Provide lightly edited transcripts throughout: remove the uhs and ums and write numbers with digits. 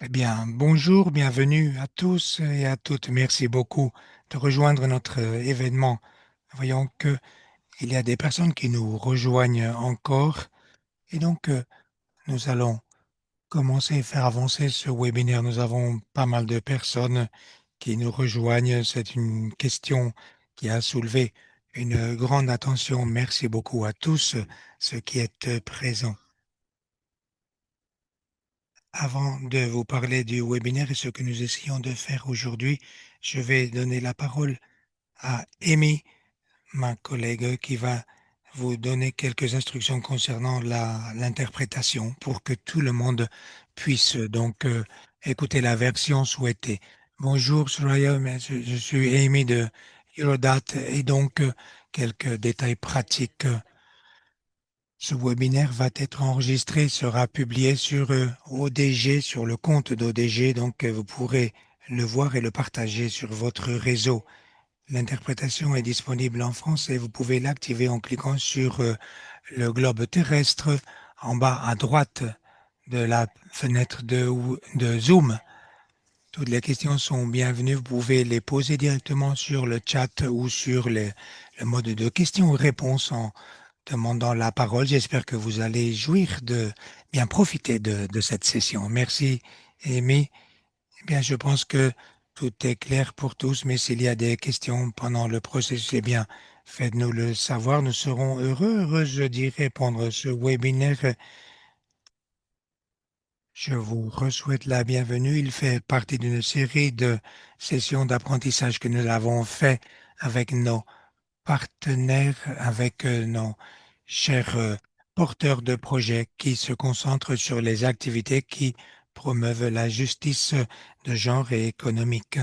Eh bien, bonjour, bienvenue à tous et à toutes. Merci beaucoup de rejoindre notre événement. Voyons que il y a des personnes qui nous rejoignent encore et donc nous allons commencer à faire avancer ce webinaire. Nous avons pas mal de personnes qui nous rejoignent. C'est une question qui a soulevé une grande attention. Merci beaucoup à tous ceux qui êtes présents. Avant de vous parler du webinaire et ce que nous essayons de faire aujourd'hui, je vais donner la parole à Amy, ma collègue, qui va vous donner quelques instructions concernant l'interprétation pour que tout le monde puisse donc écouter la version souhaitée. Bonjour Soraya, je suis Amy de Eurodate et donc quelques détails pratiques. Ce webinaire va être enregistré, sera publié sur ODG, sur le compte d'ODG, donc vous pourrez le voir et le partager sur votre réseau. L'interprétation est disponible en français et vous pouvez l'activer en cliquant sur le globe terrestre en bas à droite de la fenêtre de Zoom. Toutes les questions sont bienvenues. Vous pouvez les poser directement sur le chat ou sur le mode de questions-réponses en demandant la parole. J'espère que vous allez jouir bien profiter de cette session. Merci, Amy. Eh bien, je pense que tout est clair pour tous, mais s'il y a des questions pendant le processus, eh bien, faites-nous le savoir. Nous serons heureux d'y répondre. Ce webinaire, je vous souhaite la bienvenue. Il fait partie d'une série de sessions d'apprentissage que nous avons fait avec nos partenaires, avec nos chers porteurs de projets qui se concentrent sur les activités qui promeuvent la justice de genre et économique.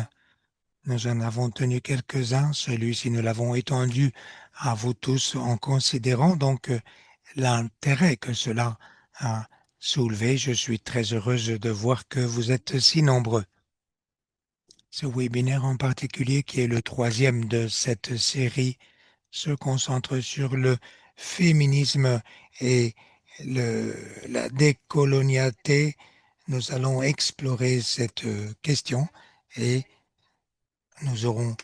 Nous en avons tenu quelques-uns. Celui-ci, nous l'avons étendu à vous tous en considérant donc l'intérêt que cela a soulevé. Je suis très heureuse de voir que vous êtes si nombreux. Ce webinaire en particulier, qui est le troisième de cette série, se concentre sur le féminisme et la décolonialité. Nous allons explorer cette question et nous aurons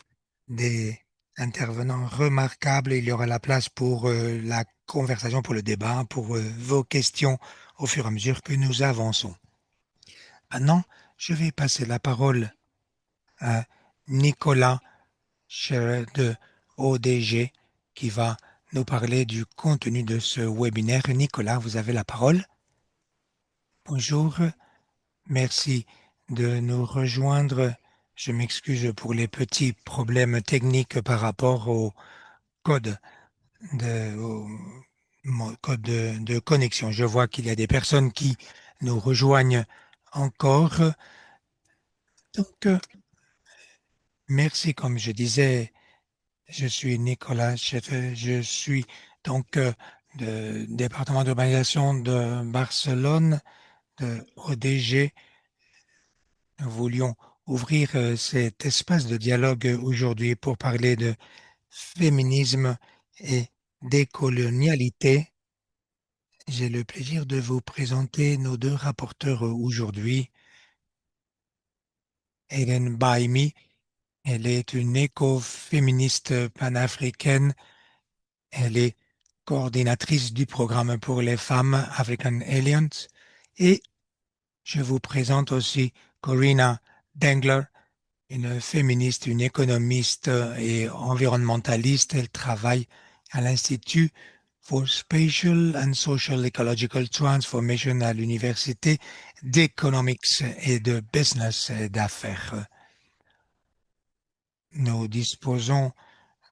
des intervenants remarquables. Il y aura la place pour la conversation, pour le débat, pour vos questions au fur et à mesure que nous avançons. Maintenant, je vais passer la parole à Nicolas Scherer de ODG qui va nous parler du contenu de ce webinaire. Nicolas, vous avez la parole. Bonjour, merci de nous rejoindre. Je m'excuse pour les petits problèmes techniques par rapport au code au code de connexion. Je vois qu'il y a des personnes qui nous rejoignent encore. Donc, merci, comme je disais, je suis Nicolas Scheffer, je suis donc du département d'urbanisation de Barcelone, de ODG. Nous voulions ouvrir cet espace de dialogue aujourd'hui pour parler de féminisme et décolonialité. J'ai le plaisir de vous présenter nos deux rapporteurs aujourd'hui. Hélène Baimi, elle est une écoféministe panafricaine. Elle est coordinatrice du programme pour les femmes African Alliance. Et je vous présente aussi Corinna Dengler, une féministe, une économiste et environnementaliste. Elle travaille à l'Institut for Spatial and Social Ecological Transformation à l'Université d'Economics et de Business et d'affaires. Nous disposons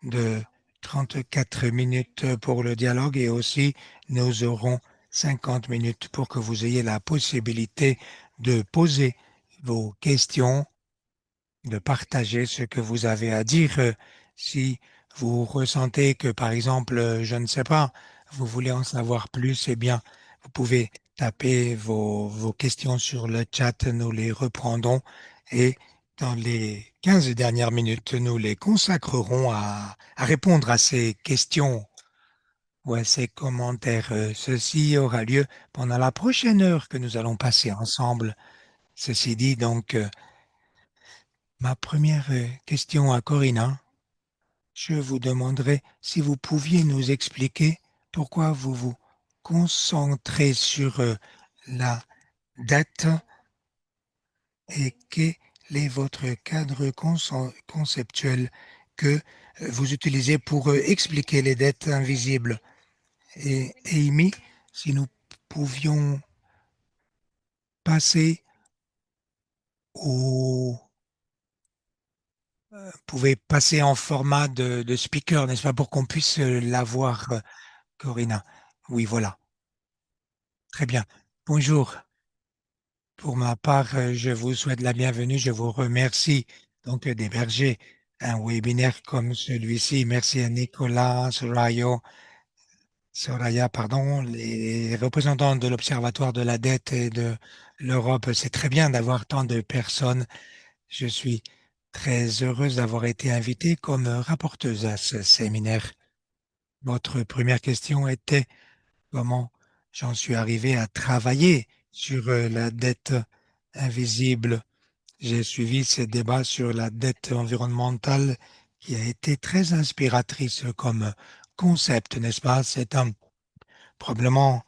de 34 minutes pour le dialogue et aussi nous aurons 50 minutes pour que vous ayez la possibilité de poser vos questions, de partager ce que vous avez à dire. Si vous ressentez que, par exemple, je ne sais pas, vous voulez en savoir plus, eh bien, vous pouvez taper vos questions sur le chat, nous les reprendrons et dans les 15 dernières minutes, nous les consacrerons à répondre à ces questions ou à ces commentaires. Ceci aura lieu pendant la prochaine heure que nous allons passer ensemble. Ceci dit, ma première question à Corinna, je vous demanderai si vous pouviez nous expliquer pourquoi vous vous concentrez sur la dette et quel est votre cadre conceptuel que vous utilisez pour expliquer les dettes invisibles. Et Amy, si nous pouvions passer au pouvez passer en format de speaker, n'est-ce pas, pour qu'on puisse la voir, Corinna. Oui, voilà. Très bien. Bonjour. Pour ma part, je vous souhaite la bienvenue. Je vous remercie d'héberger un webinaire comme celui-ci. Merci à Nicolas, Soraya, pardon, les représentants de l'Observatoire de la dette et de l'Europe. C'est très bien d'avoir tant de personnes. Je suis très heureuse d'avoir été invitée comme rapporteuse à ce séminaire. Votre première question était comment j'en suis arrivé à travailler sur la dette invisible. J'ai suivi ces débats sur la dette environnementale qui a été très inspiratrice comme concept, n'est-ce pas? Probablement,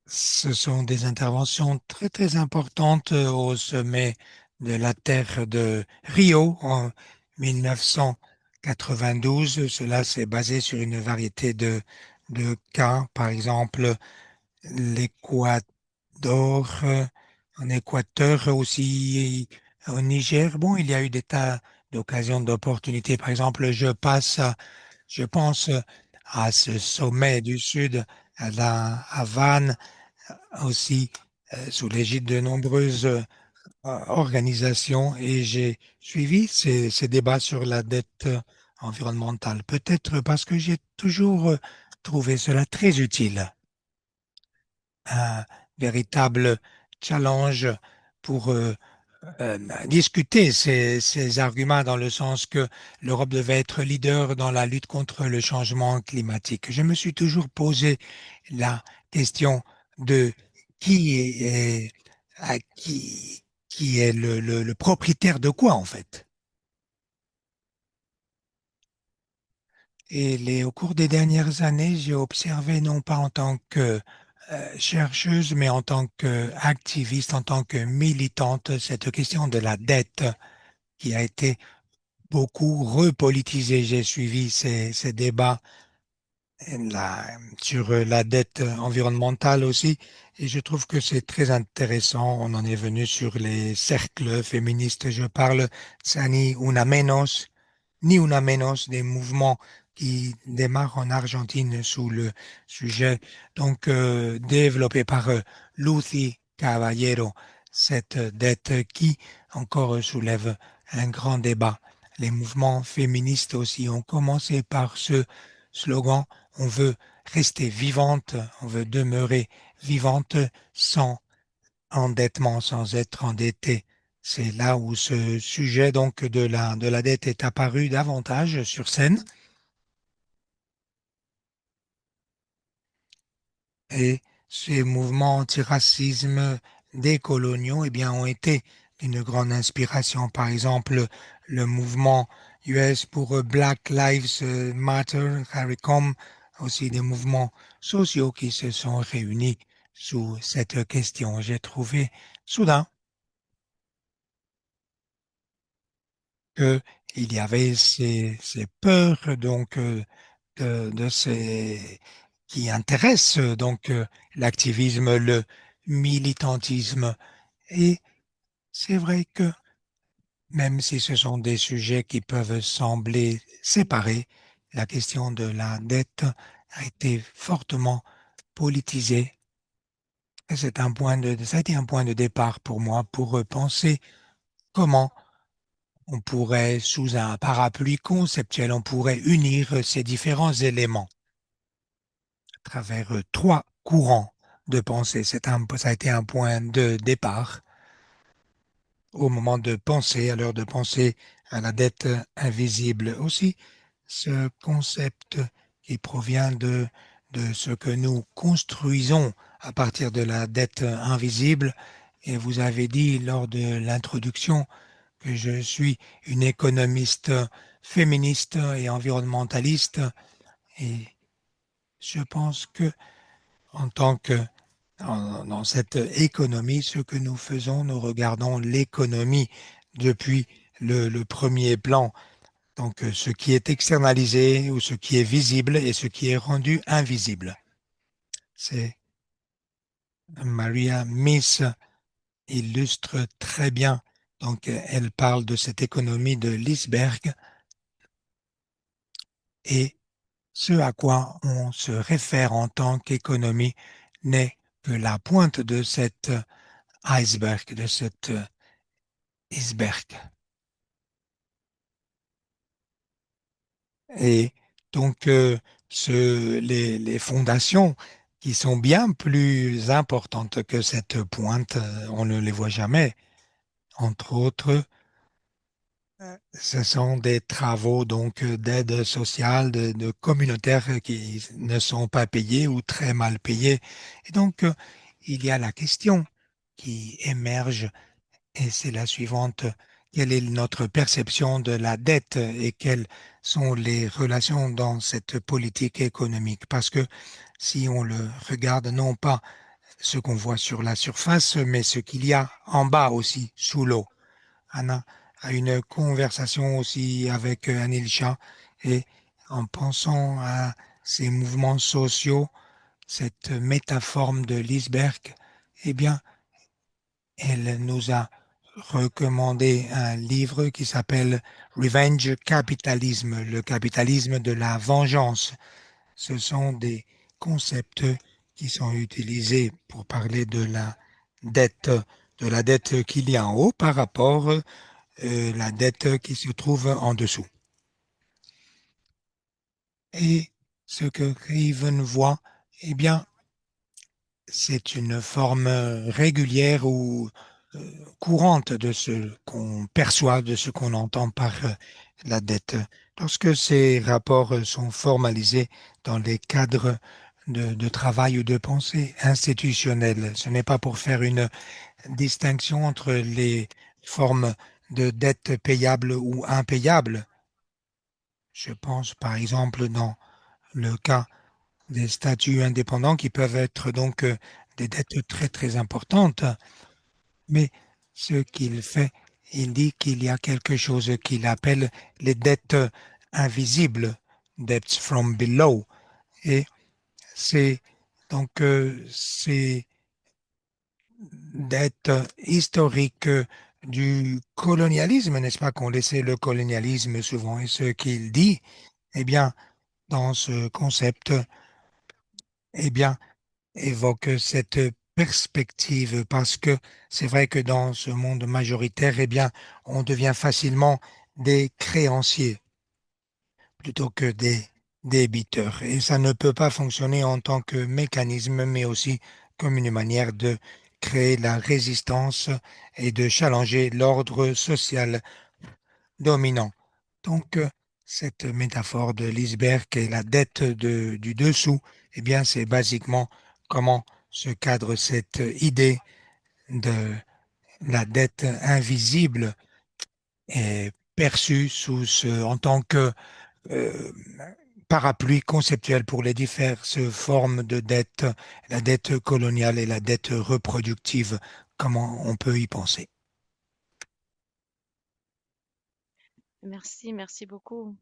ce sont des interventions très très importantes au sommet de la Terre de Rio en 1992. Cela s'est basé sur une variété de cas, par exemple l'Équateur, en Équateur aussi, au Niger. Bon, il y a eu des tas d'occasions, d'opportunités. Par exemple, je pense à ce sommet du Sud, à la Havane, aussi sous l'égide de nombreuses organisations, et j'ai suivi ces débats sur la dette environnementale. Peut-être parce que j'ai toujours trouvé cela très utile, un véritable challenge pour discuter ces arguments dans le sens que l'Europe devait être leader dans la lutte contre le changement climatique. Je me suis toujours posé la question de qui est, à qui est le propriétaire de quoi en fait. Au cours des dernières années, j'ai observé non pas en tant que chercheuse, mais en tant qu'activiste, en tant que militante, cette question de la dette qui a été beaucoup repolitisé. J'ai suivi ces débats sur la dette environnementale aussi, et je trouve que c'est très intéressant. On en est venu sur les cercles féministes. Je parle Tsani Una Menos, ni una menos des mouvements qui démarrent en Argentine sous le sujet développé par Lucy Caballero, cette dette qui encore soulève un grand débat. Les mouvements féministes aussi ont commencé par ce slogan: on veut rester vivante, on veut demeurer vivante sans endettement, sans être endetté. C'est là où ce sujet de la dette est apparu davantage sur scène, et ces mouvements antiracisme décoloniaux ont été d'une grande inspiration. Par exemple, le mouvement US pour Black Lives Matter, CARICOM, aussi des mouvements sociaux qui se sont réunis sous cette question. J'ai trouvé soudain que il y avait ces peurs de ces qui intéressent l'activisme, le militantisme. Et c'est vrai que même si ce sont des sujets qui peuvent sembler séparés, la question de la dette a été fortement politisée. Et ça a été un point de départ pour moi pour penser comment on pourrait, sous un parapluie conceptuel, on pourrait unir ces différents éléments à travers trois courants de pensée. Ça a été un point de départ au moment de penser, à l'heure de penser à la dette invisible. Aussi, ce concept qui provient de ce que nous construisons à partir de la dette invisible Et vous avez dit lors de l'introduction que je suis une économiste féministe et environnementaliste. Et je pense que en tant que dans cette économie, ce que nous faisons, nous regardons l'économie depuis le premier plan. Donc, ce qui est externalisé ou ce qui est visible et ce qui est rendu invisible. C'est Maria Miss illustre très bien. Donc, elle parle de cette économie de l'iceberg et ce à quoi on se réfère en tant qu'économie n'est que la pointe de cet iceberg, de cet iceberg. Et donc, les fondations qui sont bien plus importantes que cette pointe, on ne les voit jamais. Entre autres, ce sont des travaux donc d'aide sociale, de communautaires qui ne sont pas payés ou très mal payés. Et donc, il y a la question qui émerge et c'est la suivante. Quelle est notre perception de la dette et quelles sont les relations dans cette politique économique? Parce que si on le regarde, non pas ce qu'on voit sur la surface, mais ce qu'il y a en bas aussi, sous l'eau. Anna a une conversation aussi avec Anil Shah et en pensant à ces mouvements sociaux, cette métaphore de l'iceberg, eh bien, elle nous a recommandé un livre qui s'appelle Revenge Capitalism, le capitalisme de la vengeance. Ce sont des concepts qui sont utilisés pour parler dette, de la dette qu'il y a en haut par rapport la dette qui se trouve en dessous. Et ce que Craven voit, eh bien, c'est une forme régulière ou courante de ce qu'on perçoit, de ce qu'on entend par la dette. Lorsque ces rapports sont formalisés dans les cadres de travail ou de pensée institutionnelle, ce n'est pas pour faire une distinction entre les formes de dette payable ou impayable. Je pense par exemple dans le cas des statuts indépendants qui peuvent être donc des dettes très très importantes. Mais ce qu'il fait, il dit qu'il y a quelque chose qu'il appelle les dettes invisibles, debts from below. Et c'est donc ces dettes historiques du colonialisme, n'est-ce pas, qu'on laissait le colonialisme souvent. Et ce qu'il dit, eh bien, dans ce concept, eh bien, évoque cette perspective parce que c'est vrai que dans ce monde majoritaire, eh bien, on devient facilement des créanciers plutôt que des débiteurs. Et ça ne peut pas fonctionner en tant que mécanisme, mais aussi comme une manière de créer la résistance et de challenger l'ordre social dominant. Donc, cette métaphore de l'iceberg et la dette du dessous, eh bien, c'est basiquement comment se cadre cette idée de la dette invisible et perçue en tant que euh, parapluie conceptuel pour les diverses formes de dette, la dette coloniale et la dette reproductive, comment on peut y penser. Merci, merci beaucoup.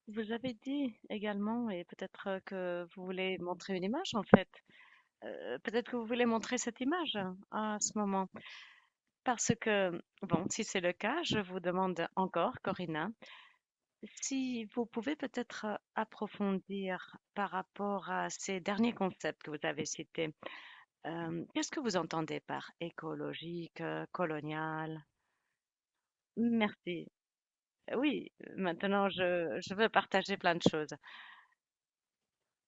Vous avez dit également, et peut-être que vous voulez montrer une image en fait. Peut-être que vous voulez montrer cette image à ce moment. Parce que, bon, si c'est le cas, je vous demande encore, Corinna, si vous pouvez peut-être approfondir par rapport à ces derniers concepts que vous avez cités. Qu'est-ce que vous entendez par écologique, colonial? Merci. Oui, maintenant je veux partager plein de choses.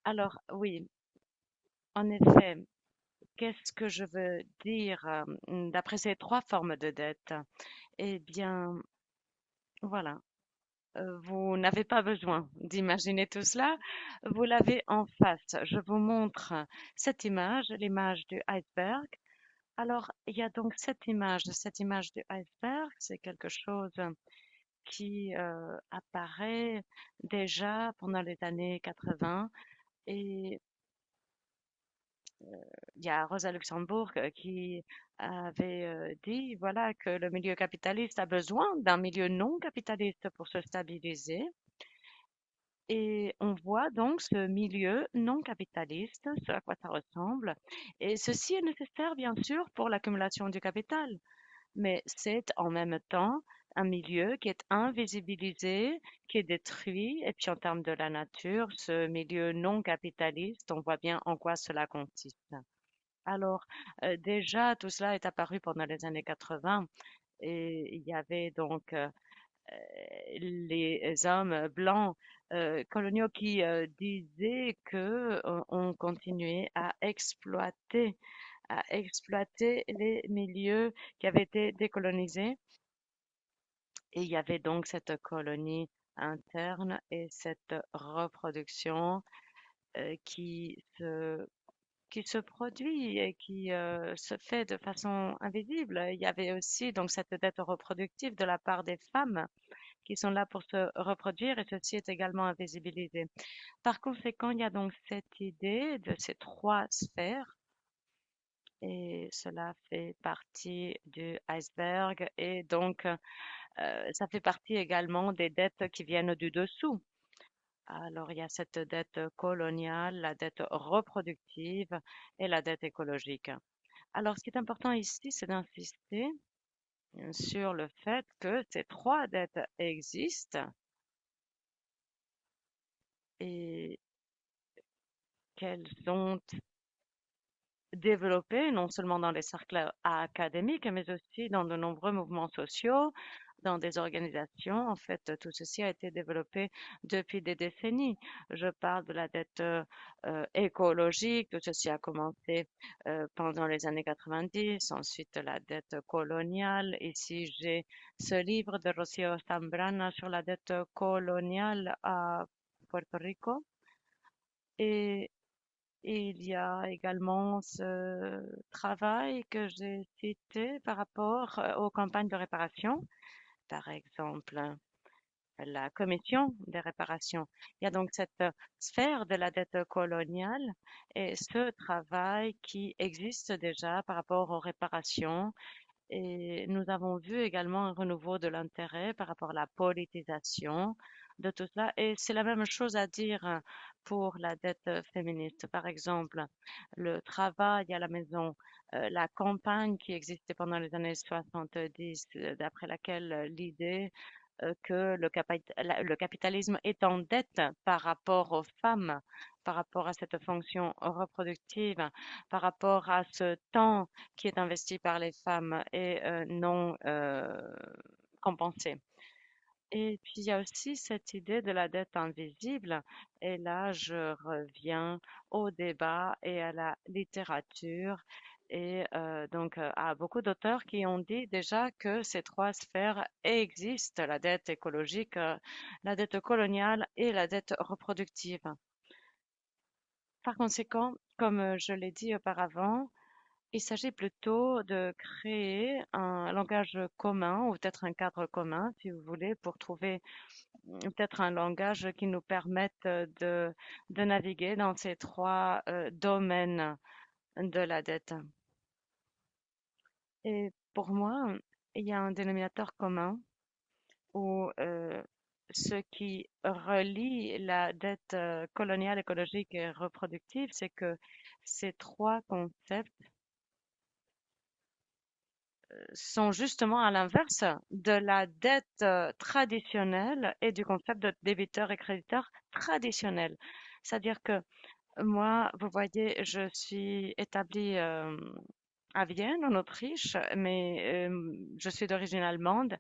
Alors, oui, en effet, qu'est-ce que je veux dire d'après ces trois formes de dette? Eh bien, voilà, vous n'avez pas besoin d'imaginer tout cela, vous l'avez en face. Je vous montre cette image, l'image du iceberg. Alors, il y a donc cette image du iceberg, c'est quelque chose qui apparaît déjà pendant les années 80 et il y a Rosa Luxembourg qui avait dit voilà que le milieu capitaliste a besoin d'un milieu non capitaliste pour se stabiliser. Et on voit donc ce milieu non capitaliste, ce à quoi ça ressemble. Et ceci est nécessaire, bien sûr, pour l'accumulation du capital. Mais c'est en même temps un milieu qui est invisibilisé, qui est détruit. Et puis en termes de la nature, ce milieu non capitaliste, on voit bien en quoi cela consiste. Alors, déjà, tout cela est apparu pendant les années 80 et il y avait donc les hommes blancs coloniaux qui disaient que on continuait à exploiter les milieux qui avaient été décolonisés. Et il y avait donc cette colonie interne et cette reproduction qui se produit et qui se fait de façon invisible. Il y avait aussi donc cette dette reproductive de la part des femmes qui sont là pour se reproduire et ceci est également invisibilisé. Par conséquent, il y a donc cette idée de ces trois sphères et cela fait partie du iceberg et donc ça fait partie également des dettes qui viennent du dessous. Alors, il y a cette dette coloniale, la dette reproductive et la dette écologique. Alors, ce qui est important ici, c'est d'insister sur le fait que ces trois dettes existent et qu'elles sont développées non seulement dans les cercles académiques, mais aussi dans de nombreux mouvements sociaux, dans des organisations. En fait, tout ceci a été développé depuis des décennies. Je parle de la dette écologique. Tout ceci a commencé pendant les années 90. Ensuite, la dette coloniale. Ici, j'ai ce livre de Rocío Zambrana sur la dette coloniale à Puerto Rico. Et il y a également ce travail que j'ai cité par rapport aux campagnes de réparation, par exemple la commission des réparations. Il y a donc cette sphère de la dette coloniale et ce travail qui existe déjà par rapport aux réparations et nous avons vu également un renouveau de l'intérêt par rapport à la politisation de tout cela. Et c'est la même chose à dire pour la dette féministe. Par exemple, le travail à la maison, la campagne qui existait pendant les années 70, d'après laquelle l'idée que le capitalisme est en dette par rapport aux femmes, par rapport à cette fonction reproductive, par rapport à ce temps qui est investi par les femmes et non compensé. Et puis il y a aussi cette idée de la dette invisible. Et là, je reviens au débat et à la littérature et donc à beaucoup d'auteurs qui ont dit déjà que ces trois sphères existent, la dette écologique, la dette coloniale et la dette reproductive. Par conséquent, comme je l'ai dit auparavant, il s'agit plutôt de créer un langage commun ou peut-être un cadre commun, si vous voulez, pour trouver peut-être un langage qui nous permette de naviguer dans ces trois domaines de la dette. Et pour moi, il y a un dénominateur commun où ce qui relie la dette coloniale, écologique et reproductive, c'est que ces trois concepts sont justement à l'inverse de la dette traditionnelle et du concept de débiteur et créditeur traditionnel. C'est-à-dire que moi, vous voyez, je suis établie à Vienne, en Autriche, mais je suis d'origine allemande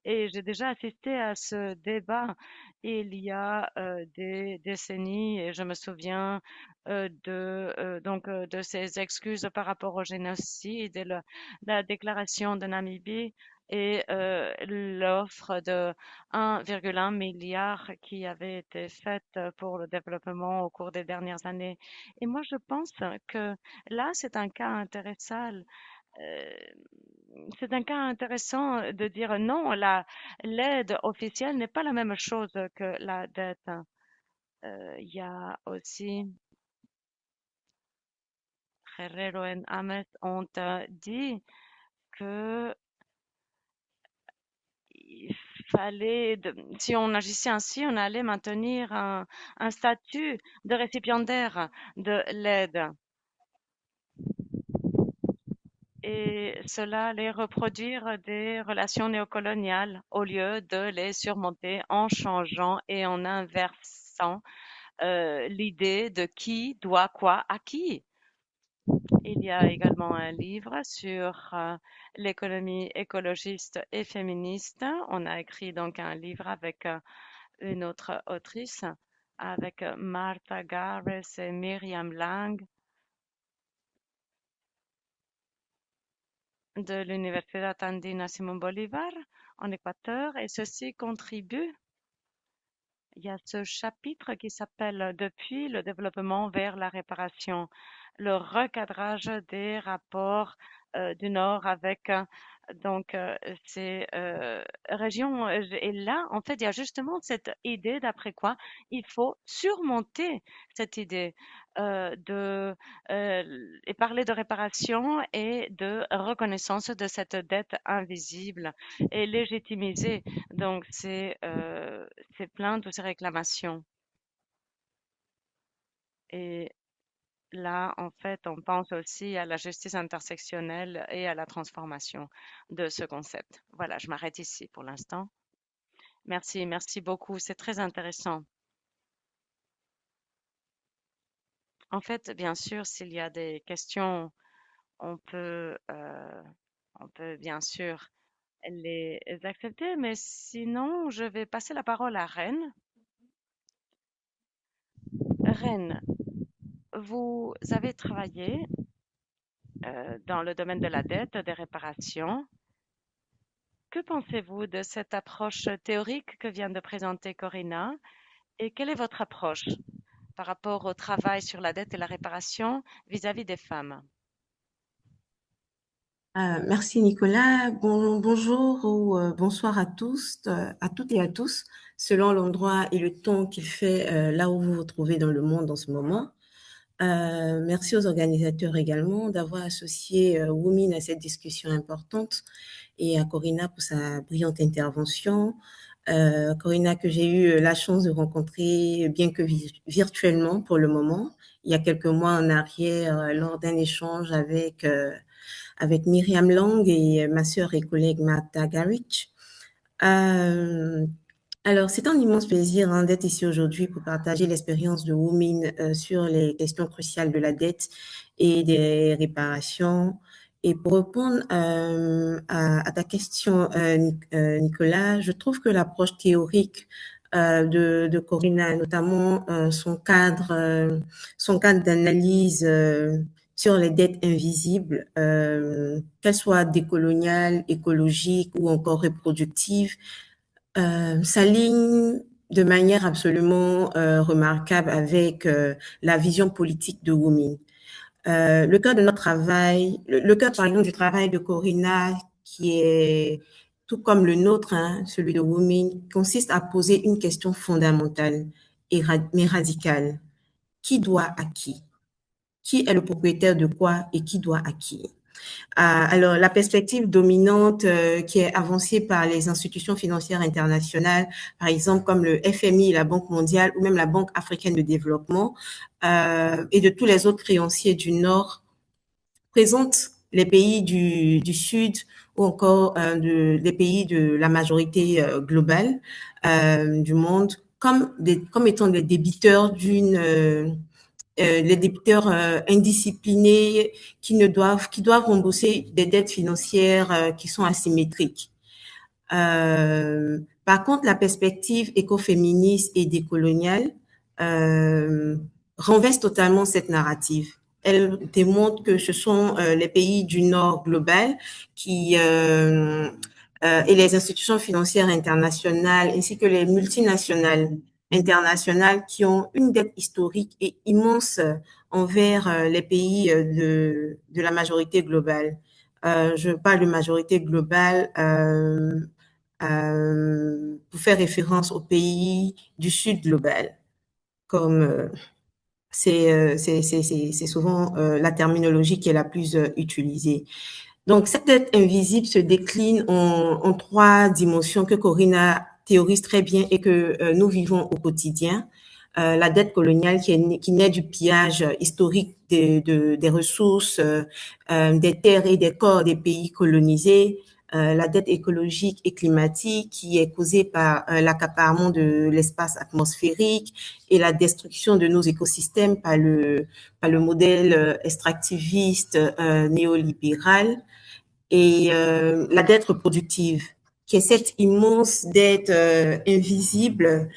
et j'ai déjà assisté à ce débat il y a des décennies et je me souviens de ces excuses par rapport au génocide et la déclaration de Namibie et l'offre de 1,1 milliard qui avait été faite pour le développement au cours des dernières années. Et moi, je pense que là, c'est un cas intéressant C'est un cas intéressant de dire non, l'aide officielle n'est pas la même chose que la dette. Il y a aussi Herrero et Ames ont dit que il si on agissait ainsi, on allait maintenir un statut de récipiendaire de l'aide. Et cela allait reproduire des relations néocoloniales au lieu de les surmonter en changeant et en inversant l'idée de qui doit quoi à qui. Il y a également un livre sur l'économie écologiste et féministe. On a écrit donc un livre avec une autre autrice, avec Martha Garves et Myriam Lang de l'Universidad Andina Simón Bolívar en Équateur, et ceci contribue. Il y a ce chapitre qui s'appelle Depuis le développement vers la réparation, le recadrage des rapports du Nord avec ces régions. Et là, en fait, il y a justement cette idée d'après quoi il faut surmonter cette idée et parler de réparation et de reconnaissance de cette dette invisible et légitimiser donc ces plaintes ou ces réclamations. Et là, en fait, on pense aussi à la justice intersectionnelle et à la transformation de ce concept. Voilà, je m'arrête ici pour l'instant. Merci, merci beaucoup. C'est très intéressant. En fait, bien sûr, s'il y a des questions, on peut, euh, on peut bien sûr les accepter, mais sinon, je vais passer la parole à Rennes. Rennes, vous avez travaillé dans le domaine de la dette, des réparations. Que pensez-vous de cette approche théorique que vient de présenter Corina et quelle est votre approche par rapport au travail sur la dette et la réparation vis-à-vis des femmes? Merci Nicolas. Bonjour ou bonsoir à tous, à toutes et à tous, selon l'endroit et le temps qu'il fait là où vous vous trouvez dans le monde en ce moment. Merci aux organisateurs également d'avoir associé Women à cette discussion importante et à Corina pour sa brillante intervention. Corina que j'ai eu la chance de rencontrer, bien que virtuellement pour le moment, il y a quelques mois en arrière, lors d'un échange avec Myriam Lang et ma sœur et collègue Martha Garrich. Euh, alors, c'est un immense plaisir d'être ici aujourd'hui pour partager l'expérience de Women sur les questions cruciales de la dette et des réparations. Et pour répondre à ta question, Nicolas, je trouve que l'approche théorique de Corinna, notamment son cadre d'analyse sur les dettes invisibles, qu'elles soient décoloniales, écologiques ou encore reproductives, s'aligne de manière absolument remarquable avec la vision politique de Women. Le cœur de notre travail, le cœur par exemple du travail de Corina, qui est tout comme le nôtre, celui de Women, consiste à poser une question fondamentale mais radicale. Qui doit à qui? Qui est le propriétaire de quoi et qui doit à qui? Alors, la perspective dominante qui est avancée par les institutions financières internationales, par exemple comme le FMI, la Banque mondiale ou même la Banque africaine de développement et de tous les autres créanciers du Nord, présente les pays du Sud ou encore les pays de la majorité globale du monde comme étant des débiteurs les débiteurs indisciplinés qui doivent rembourser des dettes financières qui sont asymétriques. Par contre, la perspective écoféministe et décoloniale euh, renverse totalement cette narrative. Elle démontre que ce sont les pays du Nord global et les institutions financières internationales ainsi que les multinationales internationales qui ont une dette historique et immense envers les pays de la majorité globale. Je parle de majorité globale pour faire référence aux pays du Sud global, comme c'est souvent la terminologie qui est la plus utilisée. Donc, cette dette invisible se décline en trois dimensions que Corinna théorise très bien et que nous vivons au quotidien. La dette coloniale qui naît du pillage historique des ressources, des terres et des corps des pays colonisés. La dette écologique et climatique qui est causée par l'accaparement de l'espace atmosphérique et la destruction de nos écosystèmes par le modèle extractiviste néolibéral et la dette reproductive, qui est cette immense dette invisible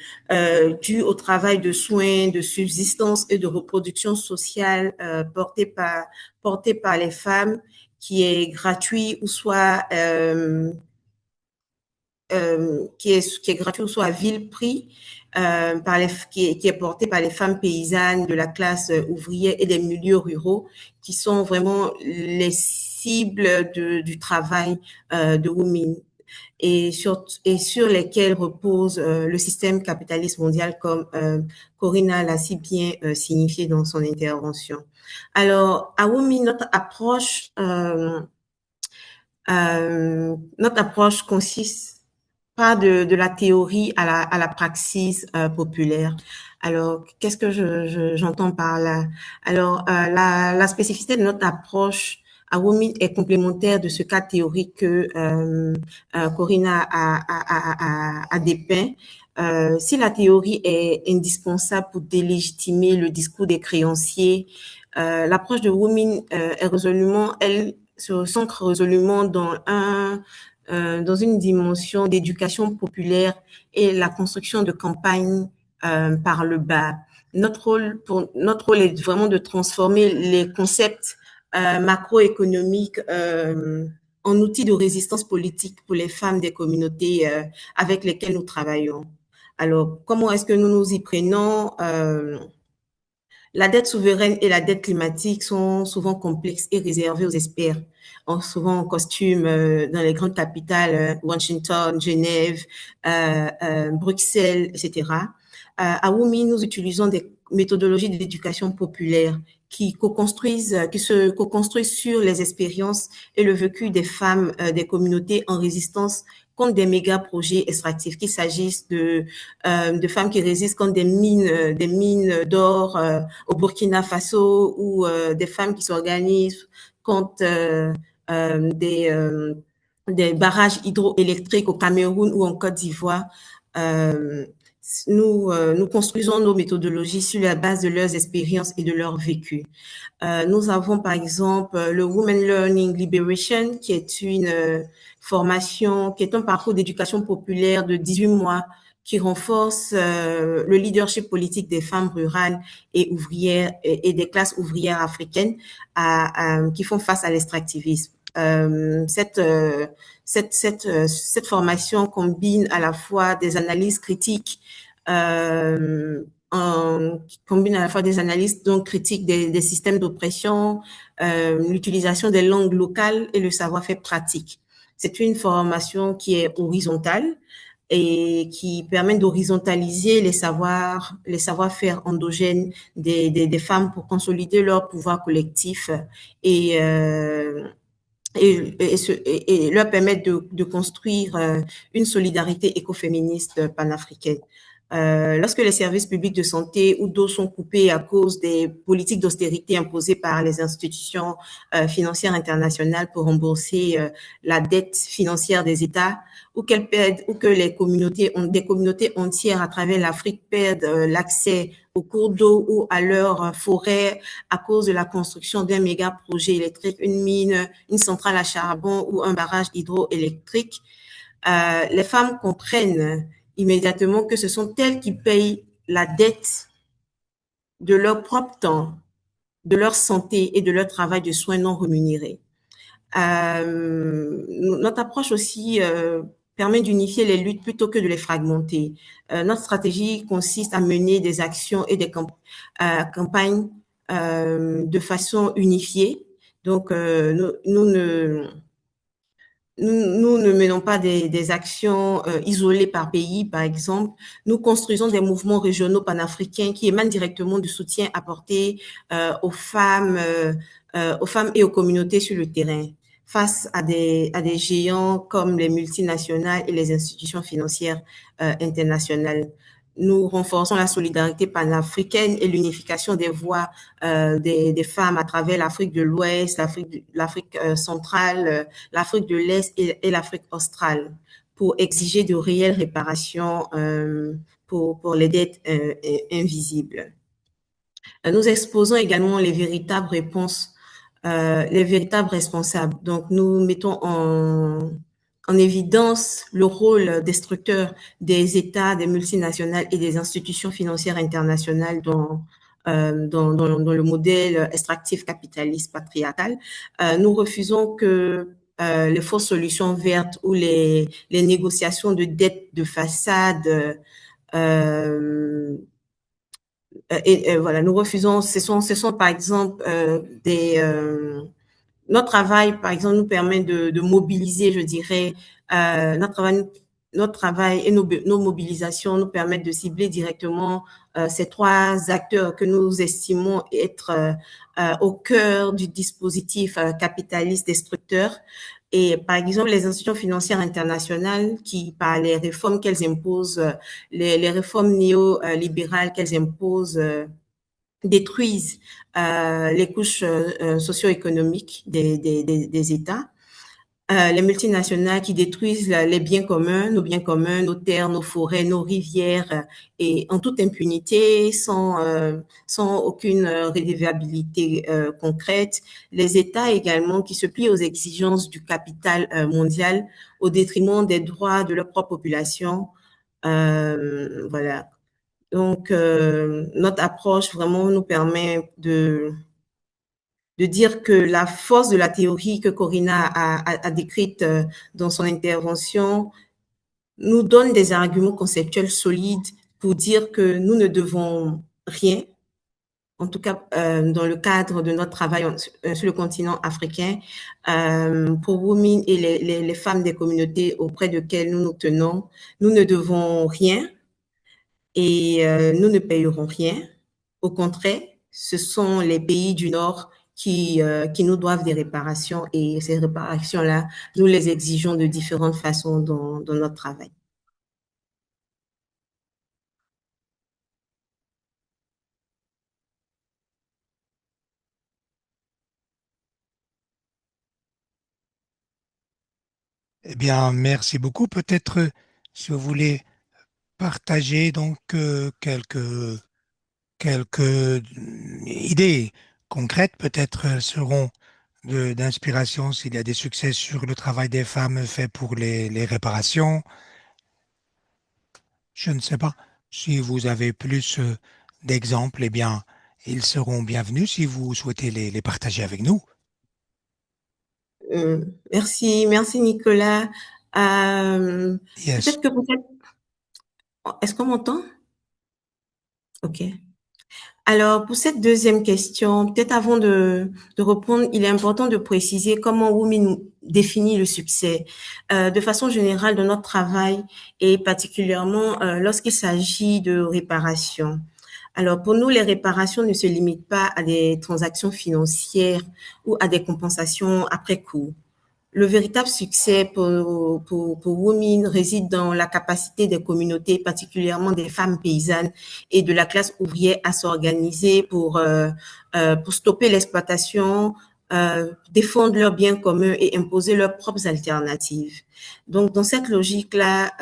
due au travail de soins, de subsistance et de reproduction sociale porté par les femmes, qui est gratuit ou soit qui est gratuit ou soit à vil prix, qui est porté par les femmes paysannes de la classe ouvrière et des milieux ruraux, qui sont vraiment les cibles du travail de Women et sur lesquels repose le système capitaliste mondial, comme Corinna l'a si bien signifié dans son intervention. Alors, à Women, notre approche consiste pas de la théorie à la praxis populaire. Alors, qu'est-ce que j'entends par là? Alors, la spécificité de notre approche à Women est complémentaire de ce cas théorique que Corinna a dépeint. Si la théorie est indispensable pour délégitimer le discours des créanciers, l'approche de Women elle se centre résolument dans une dimension d'éducation populaire et la construction de campagnes par le bas. Notre rôle est vraiment de transformer les concepts macroéconomiques en outils de résistance politique pour les femmes des communautés avec lesquelles nous travaillons. Alors, comment est-ce que nous nous y prenons? La dette souveraine et la dette climatique sont souvent complexes et réservées aux experts, souvent en costume dans les grandes capitales, Washington, Genève, Bruxelles, etc. À Women, nous utilisons des méthodologies d'éducation populaire qui se co-construisent sur les expériences et le vécu des femmes des communautés en résistance contre des méga projets extractifs, qu'il s'agisse de femmes qui résistent contre des mines d'or au Burkina Faso ou des femmes qui s'organisent contre des barrages hydroélectriques au Cameroun ou en Côte d'Ivoire. Nous construisons nos méthodologies sur la base de leurs expériences et de leur vécu. Nous avons par exemple le Women Learning Liberation, qui est une formation, qui est un parcours d'éducation populaire de 18 mois qui renforce le leadership politique des femmes rurales et ouvrières et des classes ouvrières africaines qui font face à l'extractivisme. Cette formation combine à la fois des analyses critiques combine à la fois des analyses donc critiques des systèmes d'oppression, l'utilisation des langues locales et le savoir-faire pratique. C'est une formation qui est horizontale et qui permet d'horizontaliser les savoir-faire endogènes des femmes pour consolider leur pouvoir collectif et leur permettre de construire une solidarité écoféministe panafricaine. Lorsque les services publics de santé ou d'eau sont coupés à cause des politiques d'austérité imposées par les institutions financières internationales pour rembourser la dette financière des États, ou que des communautés entières à travers l'Afrique perdent l'accès aux cours d'eau ou à leurs forêts à cause de la construction d'un méga projet électrique, une mine, une centrale à charbon ou un barrage hydroélectrique, les femmes comprennent immédiatement que ce sont elles qui payent la dette de leur propre temps, de leur santé et de leur travail de soins non rémunérés. Notre approche aussi permet d'unifier les luttes plutôt que de les fragmenter. Notre stratégie consiste à mener des actions et des campagnes de façon unifiée Donc, nous ne menons pas des actions isolées par pays, par exemple. Nous construisons des mouvements régionaux panafricains qui émanent directement du soutien apporté aux femmes et aux communautés sur le terrain, face à des géants comme les multinationales et les institutions financières internationales. Nous renforçons la solidarité panafricaine et l'unification des voix des femmes à travers l'Afrique de l'Ouest, l'Afrique centrale, l'Afrique de l'Est et l'Afrique australe pour exiger de réelles réparations pour les dettes invisibles. Nous exposons également les véritables réponses, les véritables responsables. Donc, nous mettons en évidence le rôle destructeur des États, des multinationales et des institutions financières internationales dans le modèle extractif capitaliste patriarcal. Nous refusons que les fausses solutions vertes ou les négociations de dettes de façade voilà, nous refusons. Ce sont par exemple notre travail, par exemple, nous permet de mobiliser, je dirais, notre travail et nos mobilisations nous permettent de cibler directement ces trois acteurs que nous estimons être au cœur du dispositif capitaliste destructeur. Et par exemple, les institutions financières internationales qui, par les réformes qu'elles imposent, les réformes néolibérales qu'elles imposent, détruisent les couches socio-économiques des États. Les multinationales qui détruisent les biens communs, nos terres, nos forêts, nos rivières, et en toute impunité, sans aucune redevabilité concrète. Les États également qui se plient aux exigences du capital mondial au détriment des droits de leur propre population. Voilà. Donc, notre approche vraiment nous permet de dire que la force de la théorie que Corinna a décrite dans son intervention nous donne des arguments conceptuels solides pour dire que nous ne devons rien, en tout cas dans le cadre de notre travail sur le continent africain, pour Women et les femmes des communautés auprès desquelles nous nous tenons. Nous ne devons rien et nous ne payerons rien. Au contraire, ce sont les pays du Nord qui nous doivent des réparations et ces réparations-là, nous les exigeons de différentes façons dans notre travail. Eh bien, merci beaucoup. Peut-être, si vous voulez partager donc quelques idées concrètes, peut-être seront d'inspiration s'il y a des succès sur le travail des femmes fait pour les réparations. Je ne sais pas si vous avez plus d'exemples, eh bien, ils seront bienvenus si vous souhaitez les partager avec nous. Merci Nicolas. Yes. Peut-être que est-ce qu'on m'entend? Ok. Alors, pour cette deuxième question, peut-être avant de répondre, il est important de préciser comment Women définit le succès. De façon générale, dans notre travail et particulièrement lorsqu'il s'agit de réparation. Alors, pour nous, les réparations ne se limitent pas à des transactions financières ou à des compensations après coup. Le véritable succès pour Women réside dans la capacité des communautés, particulièrement des femmes paysannes et de la classe ouvrière, à s'organiser pour stopper l'exploitation, défendre leurs biens communs et imposer leurs propres alternatives. Donc, dans cette logique-là,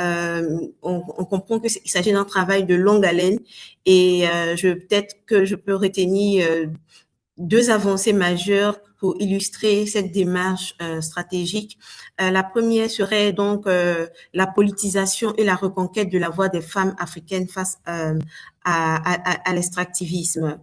on comprend qu'il s'agit d'un travail de longue haleine et peut-être que je peux retenir deux avancées majeures pour illustrer cette démarche stratégique. La première serait donc la politisation et la reconquête de la voix des femmes africaines face à l'extractivisme.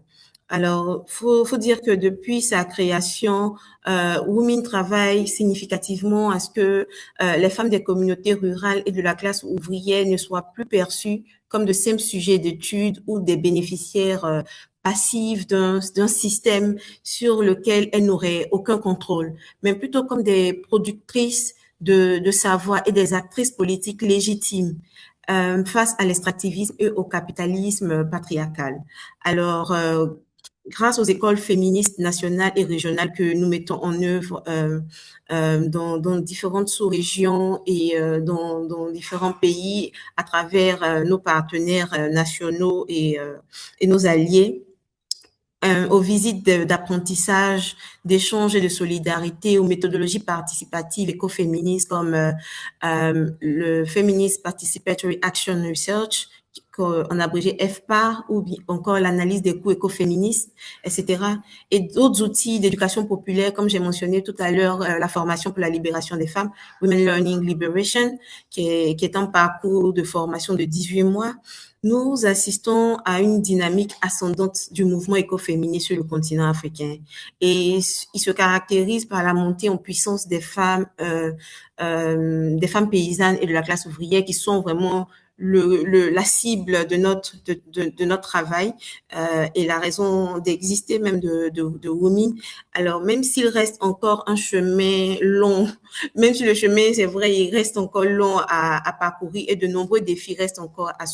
Alors, faut dire que depuis sa création, Women travaille significativement à ce que les femmes des communautés rurales et de la classe ouvrière ne soient plus perçues comme de simples sujets d'études ou des bénéficiaires passifs d'un système sur lequel elles n'auraient aucun contrôle, mais plutôt comme des productrices de savoir et des actrices politiques légitimes face à l'extractivisme et au capitalisme patriarcal. Alors, grâce aux écoles féministes nationales et régionales que nous mettons en œuvre dans différentes sous-régions et dans différents pays à travers nos partenaires nationaux et nos alliés, aux visites d'apprentissage, d'échange et de solidarité, aux méthodologies participatives écoféministes comme le Feminist Participatory Action Research, en abrégé FPAR, ou encore l'analyse des coûts écoféministes, etc. Et d'autres outils d'éducation populaire, comme j'ai mentionné tout à l'heure, la formation pour la libération des femmes, Women Learning Liberation, qui est un parcours de formation de 18 mois. Nous assistons à une dynamique ascendante du mouvement écoféministe sur le continent africain et il se caractérise par la montée en puissance des femmes paysannes et de la classe ouvrière qui sont vraiment la cible de notre travail et la raison d'exister même de Women. Alors, même s'il reste encore un chemin long, même si le chemin, c'est vrai, il reste encore long à parcourir et de nombreux défis restent encore à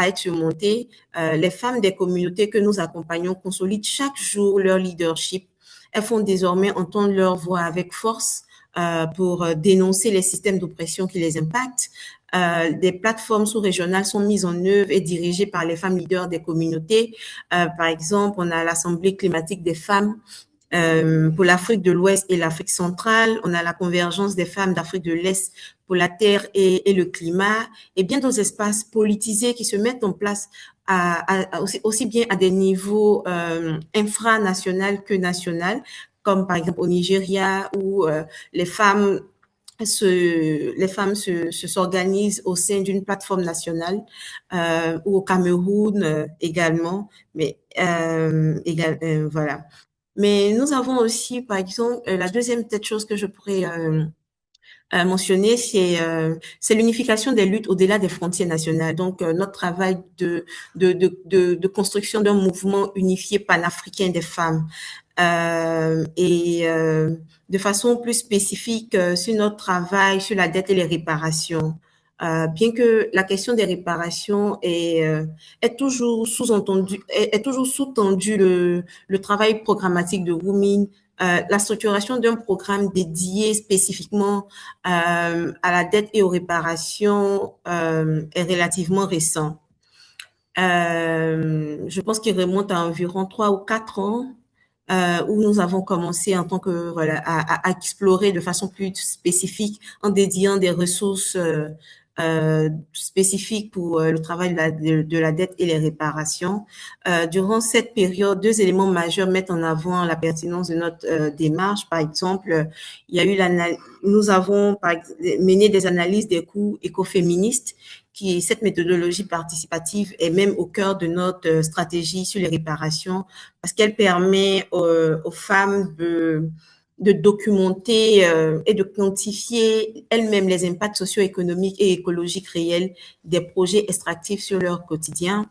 être surmontés, les femmes des communautés que nous accompagnons consolident chaque jour leur leadership. Elles font désormais entendre leur voix avec force pour dénoncer les systèmes d'oppression qui les impactent. Des plateformes sous-régionales sont mises en œuvre et dirigées par les femmes leaders des communautés. Par exemple, on a l'Assemblée climatique des femmes pour l'Afrique de l'Ouest et l'Afrique centrale. On a la convergence des femmes d'Afrique de l'Est pour la terre et le climat, et bien d'autres espaces politisés qui se mettent en place aussi bien à des niveaux infranational que national, comme par exemple au Nigeria où les femmes s'organisent au sein d'une plateforme nationale ou au Cameroun également, mais voilà. Mais nous avons aussi, par exemple, la deuxième peut-être chose que je pourrais mentionner, c'est l'unification des luttes au-delà des frontières nationales. Donc, notre travail de construction d'un mouvement unifié panafricain des femmes. Et de façon plus spécifique sur notre travail sur la dette et les réparations. Bien que la question des réparations est toujours sous-entendu, est toujours sous-tendu le travail programmatique de Women, la structuration d'un programme dédié spécifiquement à la dette et aux réparations est relativement récent. Je pense qu'il remonte à environ 3 ou 4 ans où nous avons commencé en tant que voilà à explorer de façon plus spécifique en dédiant des ressources spécifiques pour le travail de la dette et les réparations. Durant cette période, deux éléments majeurs mettent en avant la pertinence de notre démarche. Par exemple, il y a eu nous avons mené des analyses des coûts écoféministes cette méthodologie participative est même au cœur de notre stratégie sur les réparations parce qu'elle permet aux femmes de documenter et de quantifier elles-mêmes les impacts socio-économiques et écologiques réels des projets extractifs sur leur quotidien.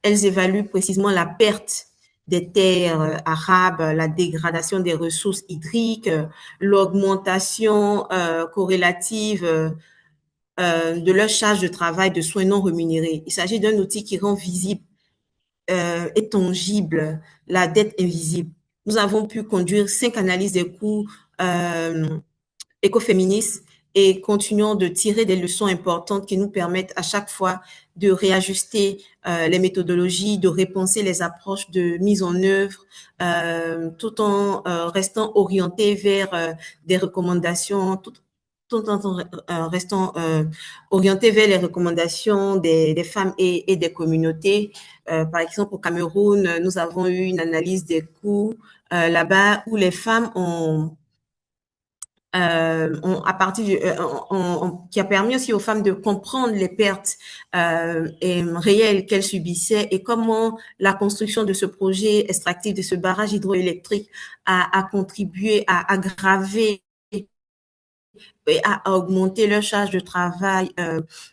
Elles évaluent précisément la perte des terres arables, la dégradation des ressources hydriques, l'augmentation corrélative de leur charge de travail de soins non rémunérés. Il s'agit d'un outil qui rend visible et tangible la dette invisible. Nous avons pu conduire 5 analyses des coûts écoféministes et continuons de tirer des leçons importantes qui nous permettent à chaque fois de réajuster les méthodologies, de repenser les approches de mise en œuvre, tout en restant orienté vers des recommandations, tout en restant orienté vers les recommandations des femmes et des communautés. Par exemple, au Cameroun, nous avons eu une analyse des coûts là-bas où les femmes ont à partir qui a permis aussi aux femmes de comprendre les pertes réelles qu'elles subissaient et comment la construction de ce projet extractif, de ce barrage hydroélectrique a contribué à aggraver et à augmenter leur charge de travail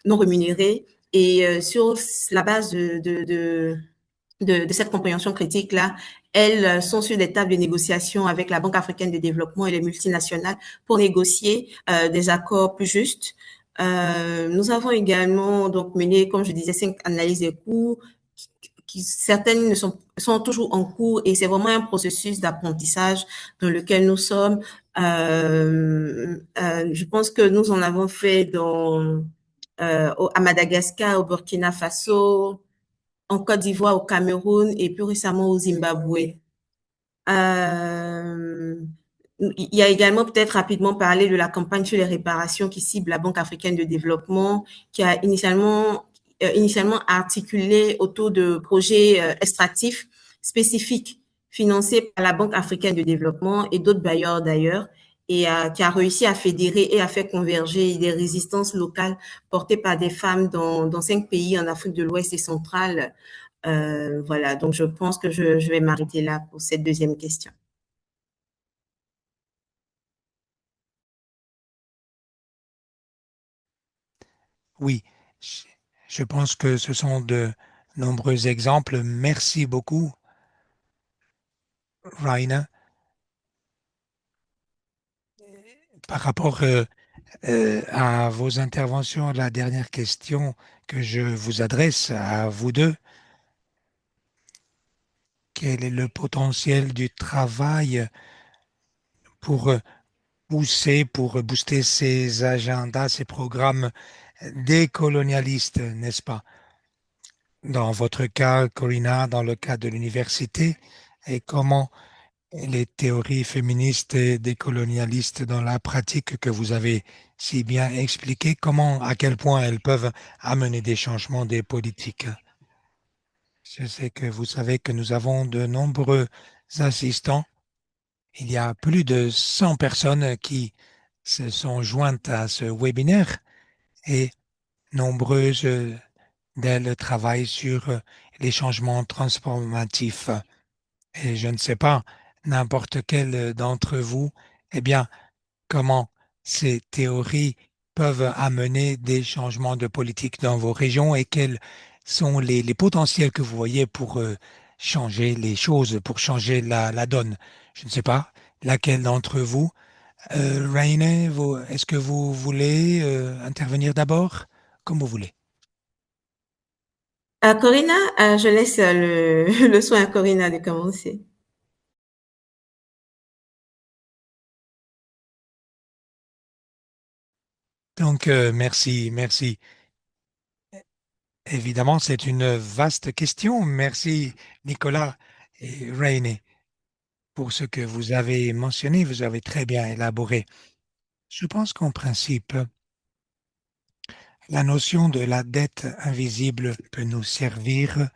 non rémunérée. Et sur la base de cette compréhension critique-là, elles sont sur des tables de négociation avec la Banque africaine de développement et les multinationales pour négocier des accords plus justes. Nous avons également donc mené, comme je disais, 5 analyses des coûts qui certaines ne sont toujours en cours et c'est vraiment un processus d'apprentissage dans lequel nous sommes. Je pense que nous en avons fait à Madagascar, au Burkina Faso, en Côte d'Ivoire, au Cameroun et plus récemment au Zimbabwe. Euh, il y a également peut-être rapidement parlé de la campagne sur les réparations qui cible la Banque africaine de développement, qui a initialement articulé autour de projets extractifs spécifiques financés par la Banque africaine de développement et d'autres bailleurs d'ailleurs, et qui a réussi à fédérer et à faire converger des résistances locales portées par des femmes dans 5 pays en Afrique de l'Ouest et centrale. Voilà, donc je pense que je vais m'arrêter là pour cette deuxième question. Oui, je je pense que ce sont de nombreux exemples. Merci beaucoup, Raina. Par rapport à vos interventions, la dernière question que je vous adresse à vous deux, quel est le potentiel du travail pour pour booster ces agendas, ces programmes décolonialistes, n'est-ce pas? Dans votre cas, Corina, dans le cas de l'université, et comment les théories féministes et décolonialistes dans la pratique que vous avez si bien expliqué, comment, à quel point elles peuvent amener des changements des politiques. Je sais que vous savez que nous avons de nombreux assistants. Il y a plus de 100 personnes qui se sont jointes à ce webinaire et nombreuses d'elles travaillent sur les changements transformatifs. Et je ne sais pas, n'importe quel d'entre vous, eh bien, comment ces théories peuvent amener des changements de politique dans vos régions et quels sont les potentiels que vous voyez pour changer les choses, pour changer la donne. Je ne sais pas laquelle d'entre vous. Raine, est-ce que vous voulez intervenir d'abord? Comme vous voulez. Corina, je laisse le soin à Corina de commencer. Donc, merci. Évidemment, c'est une vaste question. Merci, Nicolas et Raine, pour ce que vous avez mentionné. Vous avez très bien élaboré. Je pense qu'en principe, la notion de la dette invisible peut nous servir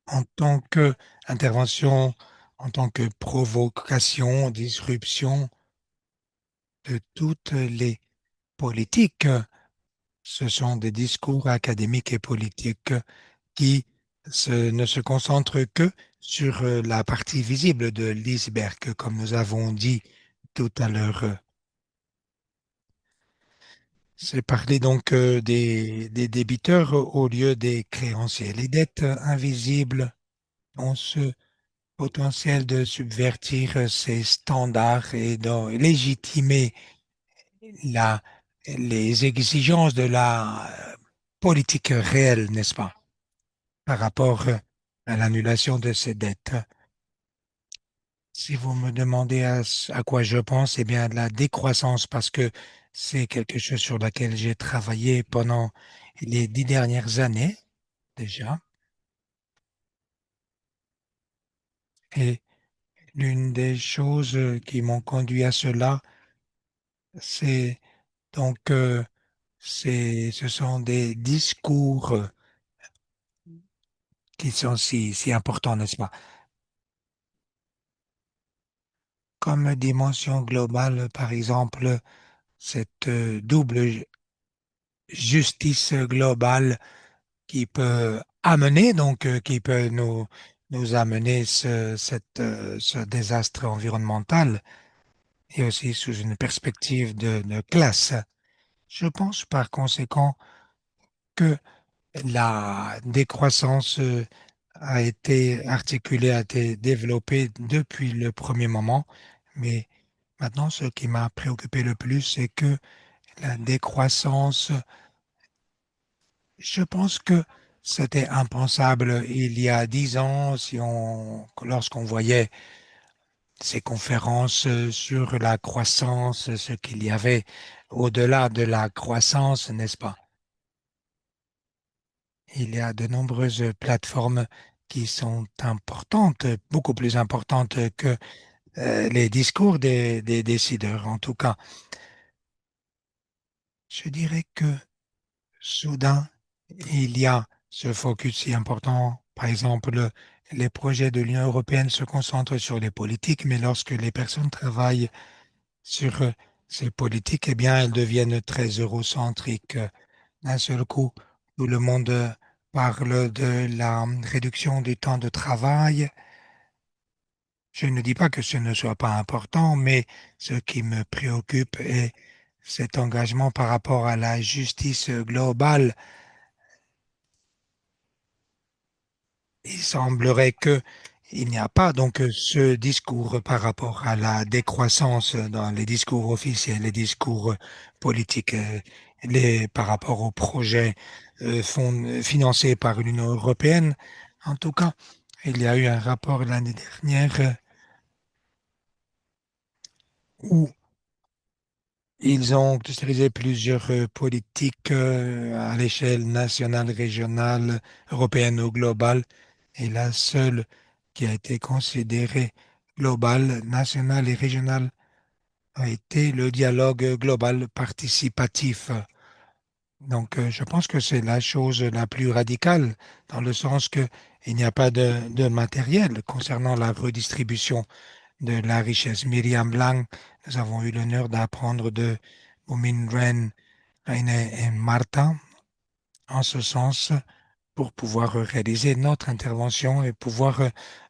en tant qu'intervention, en tant que provocation, disruption de toutes les politiques. Ce sont des discours académiques et politiques qui ne se concentrent que sur la partie visible de l'iceberg, comme nous avons dit tout à l'heure. C'est parler donc des débiteurs au lieu des créanciers. Les dettes invisibles ont ce potentiel de subvertir ces standards et de légitimer la, les exigences de la politique réelle, n'est-ce pas, par rapport à l'annulation de ces dettes. Si vous me demandez à quoi je pense, eh bien, la décroissance, parce que c'est quelque chose sur laquelle j'ai travaillé pendant les 10 dernières années déjà. Et l'une des choses qui m'ont conduit à cela, c'est donc, ce sont des discours qui sont si importants, n'est-ce pas? comme dimension globale, par exemple, cette double justice globale qui peut amener, donc qui peut nous amener ce désastre environnemental et aussi sous une perspective de classe. Je pense par conséquent que la décroissance a été articulée, a été développée depuis le premier moment, mais maintenant ce qui m'a préoccupé le plus, c'est que la décroissance, je pense que c'était impensable il y a 10 ans, lorsqu'on voyait ces conférences sur la croissance, ce qu'il y avait au-delà de la croissance, n'est-ce pas? Il y a de nombreuses plateformes qui sont importantes, beaucoup plus importantes que les discours des décideurs. En tout cas, je dirais que soudain, il y a ce focus si important. Par exemple, les projets de l'Union européenne se concentrent sur les politiques, mais lorsque les personnes travaillent sur ces politiques, eh bien, elles deviennent très eurocentriques. D'un seul coup, tout le monde parle de la réduction du temps de travail. Je ne dis pas que ce ne soit pas important, mais ce qui me préoccupe est cet engagement par rapport à la justice globale. Il semblerait que il n'y a pas donc ce discours par rapport à la décroissance dans les discours officiels, les discours politiques, par rapport aux projets financés par l'Union européenne. En tout cas, il y a eu un rapport l'année dernière où ils ont utilisé plusieurs politiques à l'échelle nationale, régionale, européenne ou globale. Et la seule qui a été considérée globale, nationale et régionale a été le dialogue global participatif. Donc, je pense que c'est la chose la plus radicale, dans le sens que il n'y a pas de matériel concernant la redistribution de la richesse. Myriam Blanc, nous avons eu l'honneur d'apprendre de Oumin Ren, Reine et Martin en ce sens pour pouvoir réaliser notre intervention et pouvoir,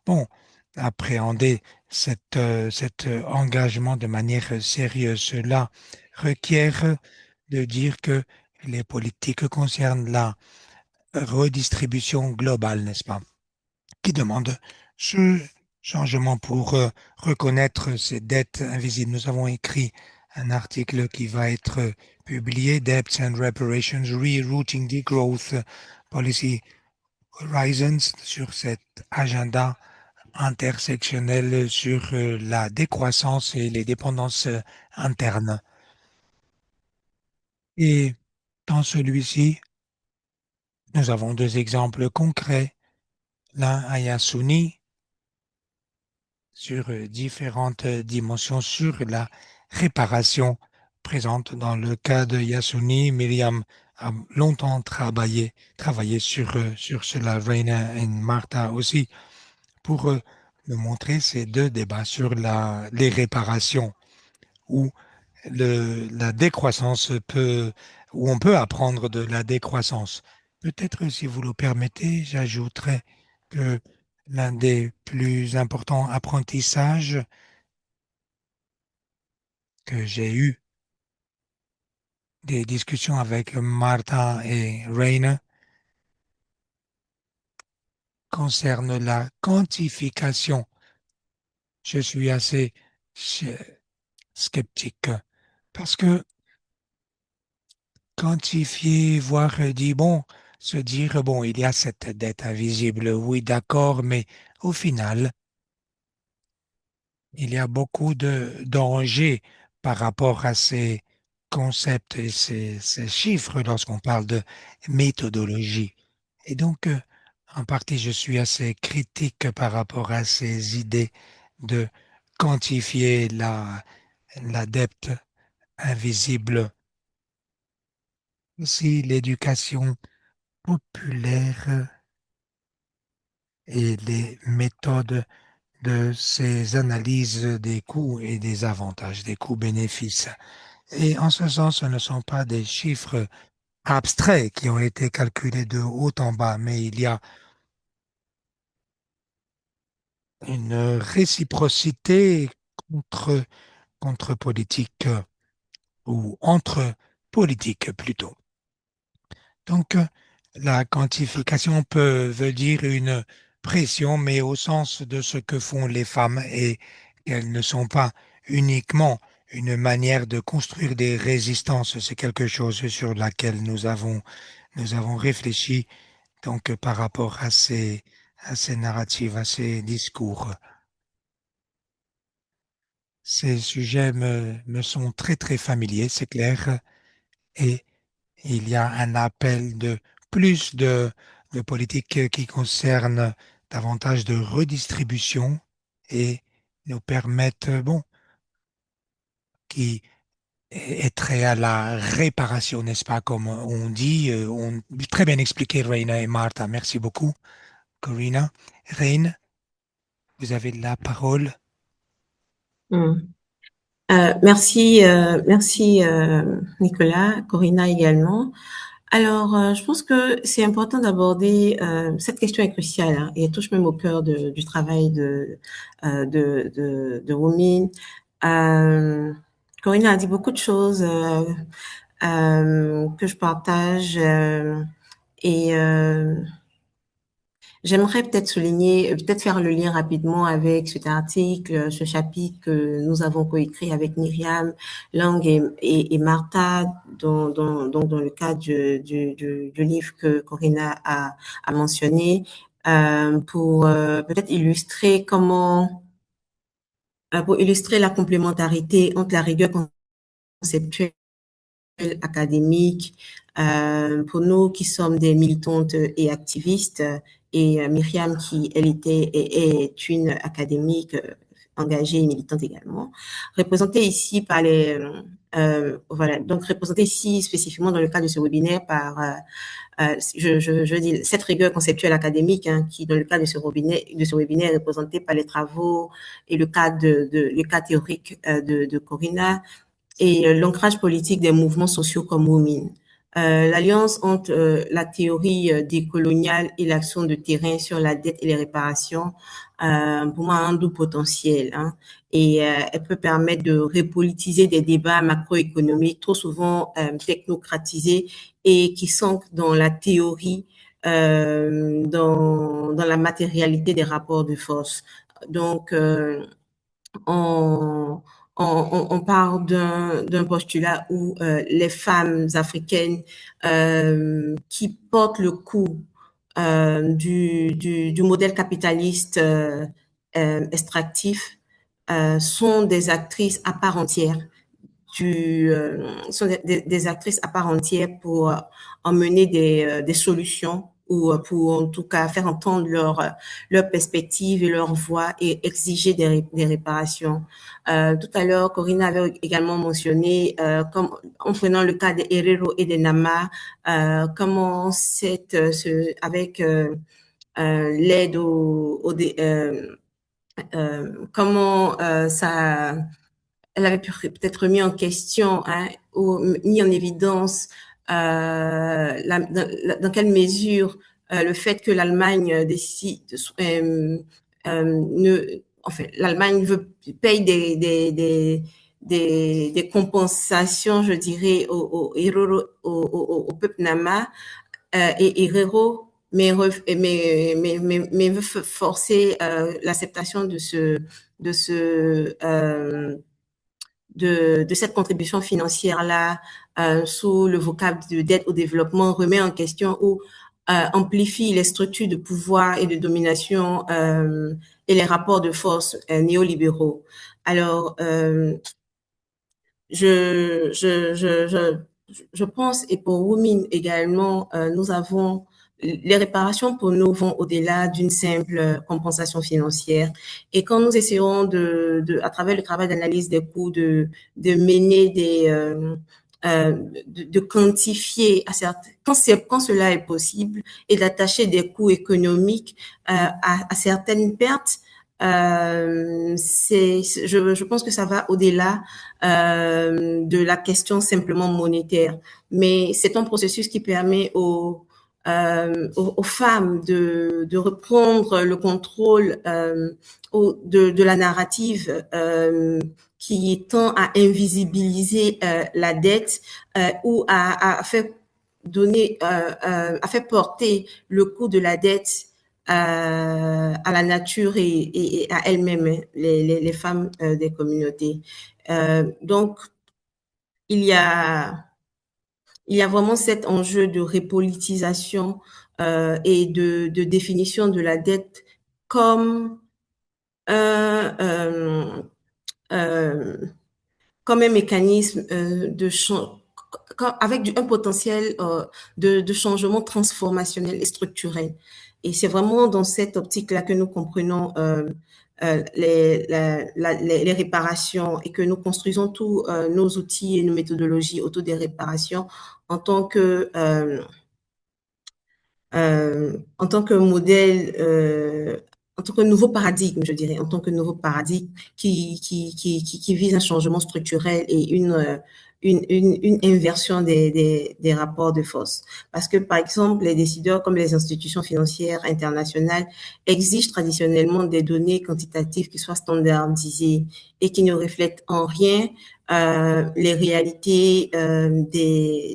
bon, appréhender cet engagement de manière sérieuse. Cela requiert de dire que les politiques concernent la redistribution globale, n'est-ce pas, qui demande ce changement pour reconnaître ces dettes invisibles. Nous avons écrit un article qui va être publié, Debts and Reparations, Rerouting the Growth Policy Horizons, sur cet agenda intersectionnel sur la décroissance et les dépendances internes. Et dans celui-ci, nous avons deux exemples concrets. L'un à Yasuni sur différentes dimensions sur la réparation présente dans le cas de Yasuni. Myriam a longtemps travaillé sur cela, Reina et Martha aussi, pour nous montrer ces deux débats sur les réparations où la décroissance où on peut apprendre de la décroissance. Peut-être, si vous le permettez, j'ajouterais que l'un des plus importants apprentissages que j'ai eu des discussions avec Martha et Raina concerne la quantification. Je suis assez sceptique parce que quantifier, voire dire, bon, se dire, bon, il y a cette dette invisible, oui, d'accord, mais au final, il y a beaucoup de dangers par rapport à ces concepts et ces chiffres lorsqu'on parle de méthodologie. Et donc, en partie, je suis assez critique par rapport à ces idées de quantifier la dette invisible. Aussi, l'éducation populaire et les méthodes de ces analyses des coûts et des avantages, des coûts-bénéfices. Et en ce sens, ce ne sont pas des chiffres abstraits qui ont été calculés de haut en bas, mais il y a une réciprocité contre, contre politique ou entre politiques plutôt. Donc, la quantification veut dire une pression, mais au sens de ce que font les femmes et qu'elles ne sont pas uniquement une manière de construire des résistances. C'est quelque chose sur laquelle nous avons réfléchi donc par rapport à ces narratives, à ces discours. Ces sujets me sont très très familiers, c'est clair, et il y a un appel de plus de politique qui concerne davantage de redistribution et nous permettent, bon, qui est trait à la réparation, n'est-ce pas, comme on dit, très bien expliqué, Reina et Martha. Merci beaucoup, Corina. Reine, vous avez la parole. Merci, Nicolas, Corinna également. Alors, je pense que c'est important d'aborder cette question est cruciale hein, et elle touche même au cœur du travail de Women. Corinna a dit beaucoup de choses que je partage et j'aimerais peut-être souligner, peut-être faire le lien rapidement avec cet article, ce chapitre que nous avons coécrit avec Myriam, Lang et Martha, donc dans le cadre du livre que Corinna a mentionné, pour peut-être illustrer pour illustrer la complémentarité entre la rigueur conceptuelle académique, pour nous qui sommes des militantes et activistes, et Myriam qui, elle est une académique engagée et militante également, représentée ici par voilà, donc représentée ici spécifiquement dans le cadre de ce webinaire par, je dis cette rigueur conceptuelle académique, hein, qui dans le cadre de ce webinaire est représentée par les travaux et le cadre le cas théorique de Corinna, et l'ancrage politique des mouvements sociaux comme Women. L'alliance entre la théorie décoloniale et l'action de terrain sur la dette et les réparations, pour moi, a un double potentiel. Hein, et elle peut permettre de repolitiser des débats macroéconomiques trop souvent technocratisés et qui sont dans la théorie, dans la matérialité des rapports de force. Donc, on, on part d'un postulat où les femmes africaines qui portent le coup du modèle capitaliste extractif sont des actrices à part entière sont des actrices à part entière pour emmener des solutions ou pour en tout cas faire entendre leur perspective et leur voix et exiger des réparations. Tout à l'heure, Corinne avait également mentionné, comme, en prenant le cas des Herero et des Nama, comment avec l'aide comment ça elle avait peut-être remis en question hein, ou mis en évidence dans quelle mesure le fait que l'Allemagne décide enfin l'Allemagne paye des compensations, je dirais, au peuple Nama et Herero, mais veut forcer l'acceptation de cette contribution financière-là sous le vocable d'aide au développement remet en question ou amplifie les structures de pouvoir et de domination et les rapports de force néolibéraux. Alors, je pense, et pour Women également, nous avons les réparations pour nous vont au-delà d'une simple compensation financière. Et quand nous essayons à travers le travail d'analyse des coûts, de mener de quantifier quand cela est possible et d'attacher des coûts économiques à certaines pertes, Je pense que ça va au-delà de la question simplement monétaire, mais c'est un processus qui permet aux femmes de reprendre le contrôle de la narrative qui tend à invisibiliser la dette ou à faire à faire porter le coût de la dette à la nature et à elles-mêmes, hein, les femmes des communautés. Donc, il y a, il y a vraiment cet enjeu de repolitisation et de définition de la dette comme un, euh, comme un mécanisme avec un potentiel de changement transformationnel et structurel. Et c'est vraiment dans cette optique-là que nous comprenons les réparations et que nous construisons tous nos outils et nos méthodologies autour des réparations en tant que en tant que modèle, en tant que nouveau paradigme, je dirais, en tant que nouveau paradigme qui vise un changement structurel et une inversion des rapports de force. Parce que, par exemple, les décideurs comme les institutions financières internationales exigent traditionnellement des données quantitatives qui soient standardisées et qui ne reflètent en rien les réalités des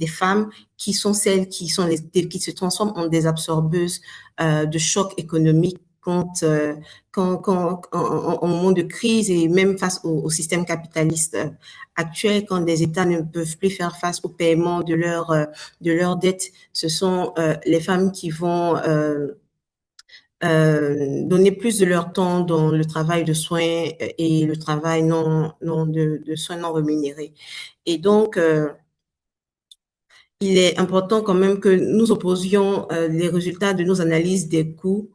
femmes qui sont celles qui se transforment en des absorbeuses de chocs économiques au moment de crise et même face au système capitaliste actuel, quand des États ne peuvent plus faire face au paiement de leurs dettes, ce sont les femmes qui vont donner plus de leur temps dans le travail de soins et le travail de soins non rémunérés. Et donc, il est important quand même que nous opposions les résultats de nos analyses des coûts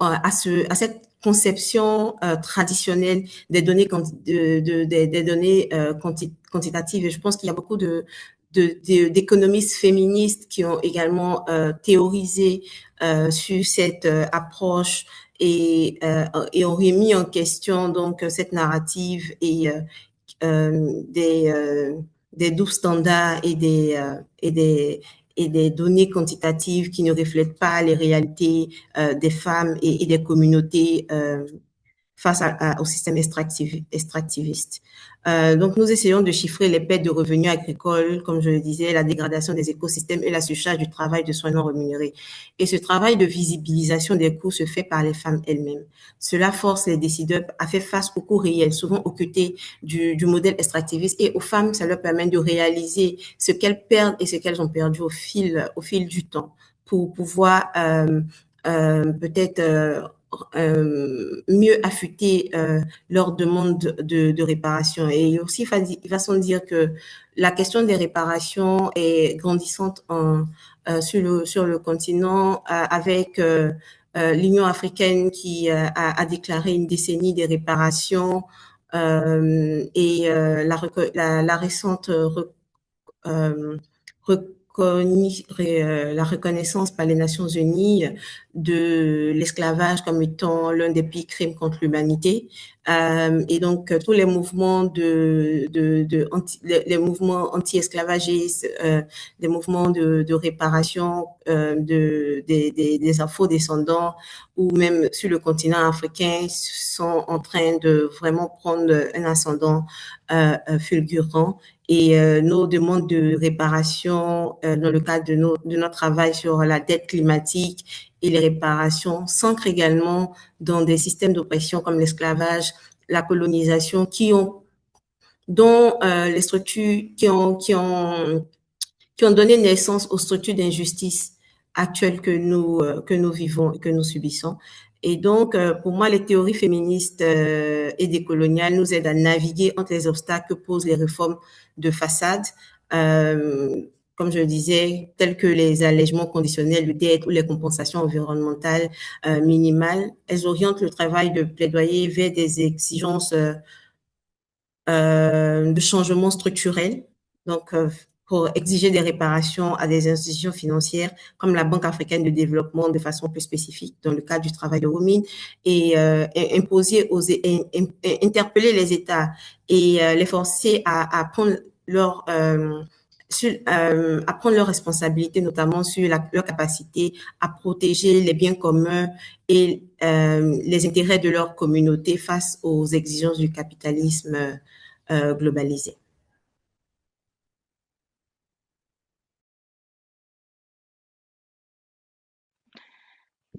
à cette conception traditionnelle des données, des données quantitatives. Et je pense qu'il y a beaucoup d'économistes féministes qui ont également théorisé sur cette approche et ont remis en question donc cette narrative et des doubles standards et des données quantitatives qui ne reflètent pas les réalités des femmes et des communautés face au système extractiviste. Donc, nous essayons de chiffrer les pertes de revenus agricoles, comme je le disais, la dégradation des écosystèmes et la surcharge du travail de soins non rémunérés. Et ce travail de visibilisation des coûts se fait par les femmes elles-mêmes. Cela force les décideurs à faire face aux coûts réels, souvent occultés du modèle extractiviste, et aux femmes, ça leur permet de réaliser ce qu'elles perdent et ce qu'elles ont perdu au fil du temps pour pouvoir peut-être mieux affûter leur demande de réparation. Et aussi, il va sans dire que la question des réparations est grandissante sur le continent avec l'Union africaine qui a déclaré une décennie des réparations et la récente la reconnaissance par les Nations Unies de l'esclavage comme étant l'un des pires crimes contre l'humanité. Et donc, tous les mouvements les mouvements anti-esclavagistes, des mouvements de réparation des afro-descendants ou même sur le continent africain sont en train de vraiment prendre un ascendant fulgurant. Et nos demandes de réparation dans le cadre de notre travail sur la dette climatique et les réparations s'ancrent également dans des systèmes d'oppression comme l'esclavage, la colonisation, dont les structures qui ont donné naissance aux structures d'injustice actuelles que nous vivons et que nous subissons. Et donc, pour moi, les théories féministes et décoloniales nous aident à naviguer entre les obstacles que posent les réformes de façade, comme je le disais, tels que les allègements conditionnels de dette ou les compensations environnementales minimales. Elles orientent le travail de plaidoyer vers des exigences de changement structurel. Donc, pour exiger des réparations à des institutions financières comme la Banque africaine de développement de façon plus spécifique dans le cadre du travail de Romine et imposer, interpeller les États et les forcer à prendre leur à prendre leurs responsabilités, notamment sur leur capacité à protéger les biens communs et les intérêts de leur communauté face aux exigences du capitalisme globalisé.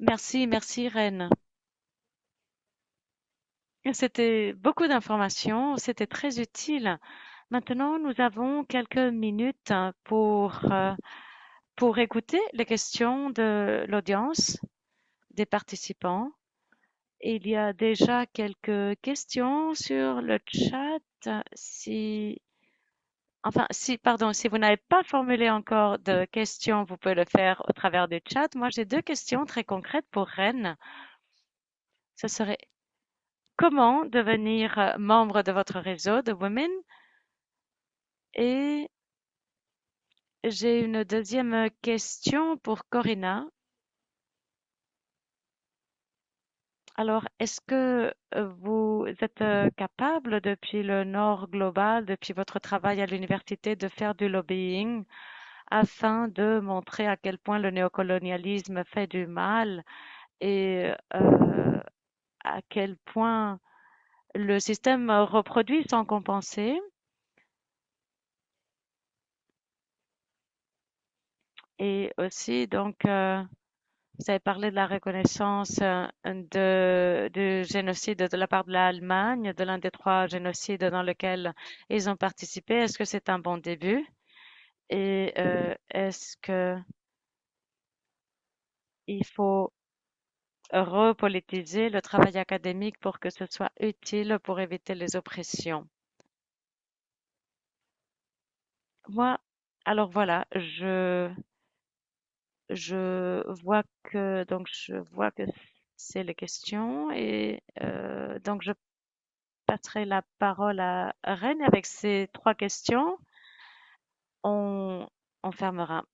Merci, merci, Reine. C'était beaucoup d'informations, c'était très utile. Maintenant, nous avons quelques minutes pour écouter les questions de l'audience, des participants. Il y a déjà quelques questions sur le chat. Si vous n'avez pas formulé encore de questions, vous pouvez le faire au travers du chat. Moi, j'ai deux questions très concrètes pour Rennes. Ce serait comment devenir membre de votre réseau de Women? Et j'ai une deuxième question pour Corinna. Alors, est-ce que vous êtes capable, depuis le Nord global, depuis votre travail à l'université, de faire du lobbying afin de montrer à quel point le néocolonialisme fait du mal et à quel point le système reproduit sans compenser? Et aussi, donc, vous avez parlé de la reconnaissance du génocide de la part de l'Allemagne, de l'un des trois génocides dans lesquels ils ont participé. Est-ce que c'est un bon début? Et est-ce que il faut repolitiser le travail académique pour que ce soit utile pour éviter les oppressions? Moi, alors voilà, je vois que c'est les questions et donc je passerai la parole à Rennes avec ces trois questions. On, on fermera.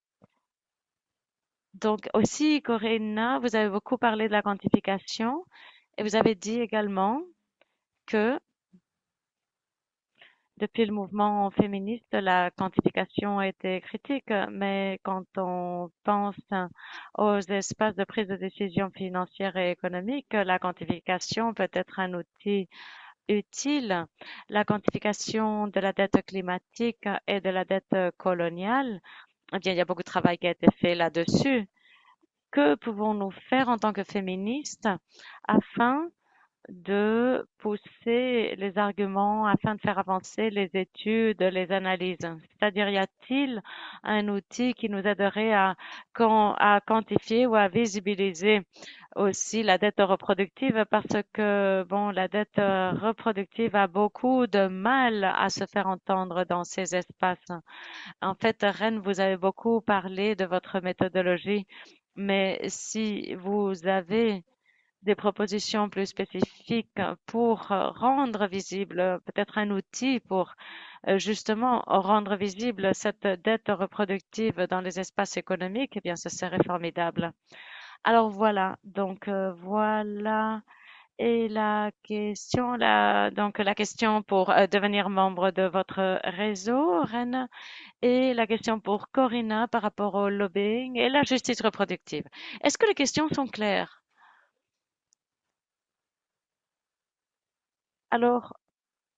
Donc aussi, Corinna, vous avez beaucoup parlé de la quantification et vous avez dit également que depuis le mouvement féministe, la quantification a été critique, mais quand on pense aux espaces de prise de décision financière et économique, la quantification peut être un outil utile. La quantification de la dette climatique et de la dette coloniale, eh bien, il y a beaucoup de travail qui a été fait là-dessus. Que pouvons-nous faire en tant que féministes afin de pousser les arguments afin de faire avancer les études, les analyses? C'est-à-dire, y a-t-il un outil qui nous aiderait à quantifier ou à visibiliser aussi la dette reproductive parce que, bon, la dette reproductive a beaucoup de mal à se faire entendre dans ces espaces. En fait, Rennes, vous avez beaucoup parlé de votre méthodologie, mais si vous avez des propositions plus spécifiques pour rendre visible, peut-être un outil pour justement rendre visible cette dette reproductive dans les espaces économiques, eh bien, ce serait formidable. Alors voilà, donc voilà. Et donc la question pour devenir membre de votre réseau, Rennes, et la question pour Corinna par rapport au lobbying et la justice reproductive. Est-ce que les questions sont claires? Alors,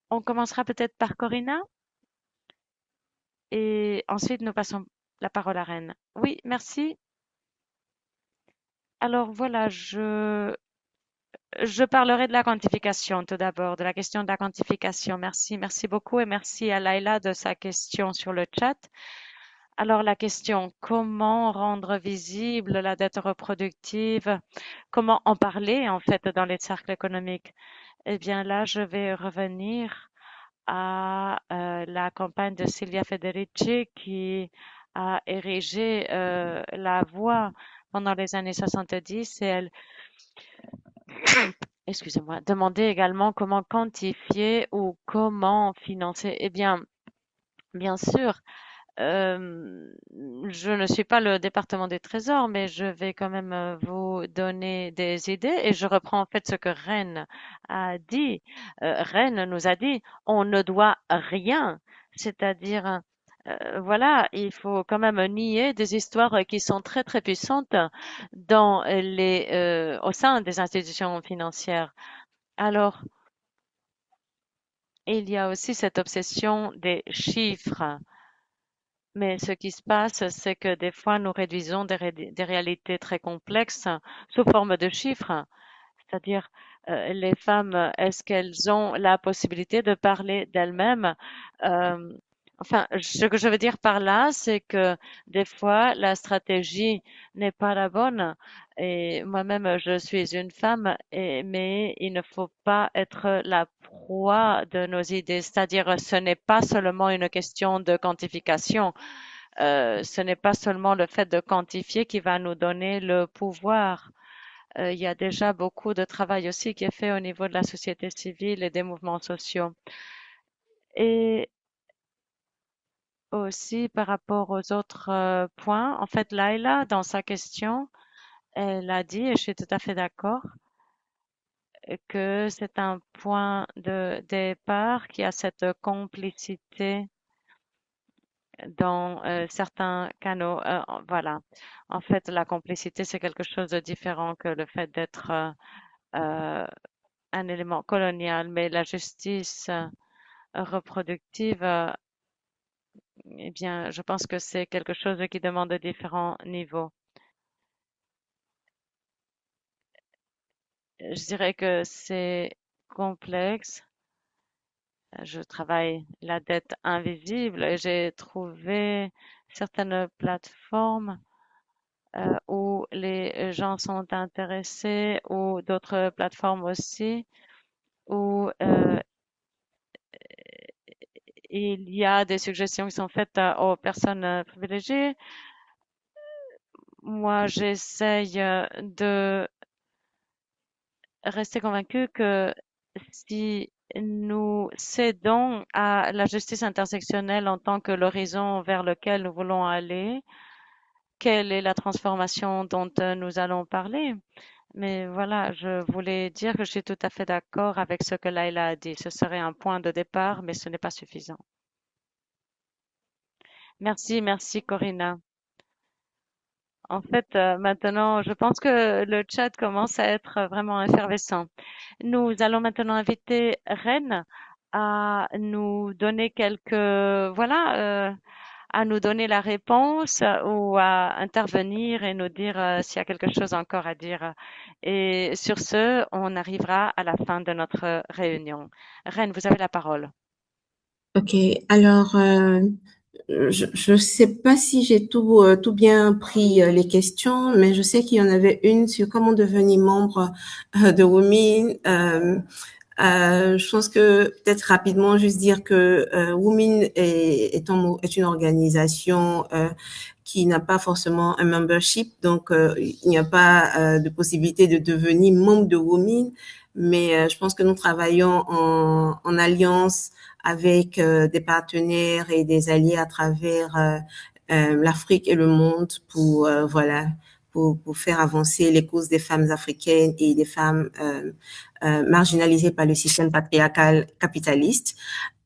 on commencera peut-être par Corinna et ensuite nous passons la parole à Rennes. Oui, merci. Alors voilà, je parlerai de la quantification tout d'abord, de la question de la quantification. Merci, merci beaucoup et merci à Laila de sa question sur le chat. Alors la question, comment rendre visible la dette reproductive? Comment en parler en fait dans les cercles économiques? Eh bien là, je vais revenir à la campagne de Silvia Federici qui a érigé la voie pendant les années 70 et elle, excusez-moi, demandait également comment quantifier ou comment financer. Eh bien, bien sûr, Euh, je ne suis pas le département des trésors, mais je vais quand même vous donner des idées et je reprends en fait ce que Rennes a dit. Rennes nous a dit, on ne doit rien, c'est-à-dire, voilà, il faut quand même nier des histoires qui sont très très puissantes au sein des institutions financières. Alors, il y a aussi cette obsession des chiffres. Mais ce qui se passe, c'est que des fois, nous réduisons des réalités très complexes sous forme de chiffres. C'est-à-dire, les femmes, est-ce qu'elles ont la possibilité de parler d'elles-mêmes? Euh, enfin, ce que je veux dire par là, c'est que des fois, la stratégie n'est pas la bonne. Et moi-même, je suis une femme, mais il ne faut pas être la proie de nos idées. C'est-à-dire, ce n'est pas seulement une question de quantification. Ce n'est pas seulement le fait de quantifier qui va nous donner le pouvoir. Il y a déjà beaucoup de travail aussi qui est fait au niveau de la société civile et des mouvements sociaux. Et aussi par rapport aux autres points, en fait, Laila, dans sa question, elle a dit, et je suis tout à fait d'accord, que c'est un point de départ qui a cette complicité dans certains canaux. Voilà. En fait, la complicité, c'est quelque chose de différent que le fait d'être euh, un élément colonial, mais la justice reproductive, eh bien, je pense que c'est quelque chose qui demande différents niveaux. Je dirais que c'est complexe. Je travaille la dette invisible et j'ai trouvé certaines plateformes où les gens sont intéressés ou d'autres plateformes aussi où il y a des suggestions qui sont faites aux personnes privilégiées. Moi, j'essaye de rester convaincue que si nous cédons à la justice intersectionnelle en tant que l'horizon vers lequel nous voulons aller, quelle est la transformation dont nous allons parler? Mais voilà, je voulais dire que je suis tout à fait d'accord avec ce que Laila a dit. Ce serait un point de départ, mais ce n'est pas suffisant. Merci, merci Corinna. En fait, maintenant, je pense que le chat commence à être vraiment effervescent. Nous allons maintenant inviter Rennes à nous donner à nous donner la réponse ou à intervenir et nous dire s'il y a quelque chose encore à dire. Et sur ce, on arrivera à la fin de notre réunion. Rennes, vous avez la parole. Ok, alors je sais pas si j'ai tout bien pris les questions, mais je sais qu'il y en avait une sur comment devenir membre de Women. Je pense que peut-être rapidement juste dire que Women est une organisation qui n'a pas forcément un membership, donc il n'y a pas de possibilité de devenir membre de Women, mais je pense que nous travaillons en alliance avec des partenaires et des alliés à travers l'Afrique et le monde pour voilà pour faire avancer les causes des femmes africaines et des femmes marginalisées par le système patriarcal capitaliste.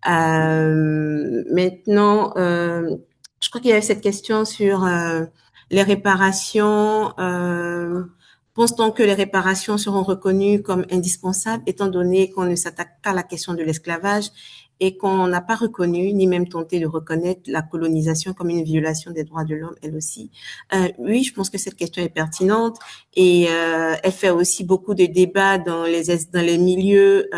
Maintenant, je crois qu'il y avait cette question sur les réparations. Pense-t-on que les réparations seront reconnues comme indispensables étant donné qu'on ne s'attaque pas à la question de l'esclavage et qu'on n'a pas reconnu ni même tenté de reconnaître la colonisation comme une violation des droits de l'homme, elle aussi. Oui, je pense que cette question est pertinente et elle fait aussi beaucoup de débats dans les milieux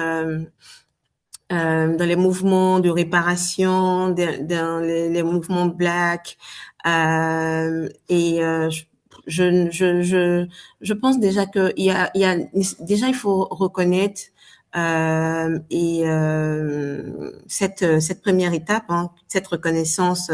dans les mouvements de réparation, dans les mouvements black. Et je pense déjà il y a déjà il faut reconnaître cette première étape, hein, cette reconnaissance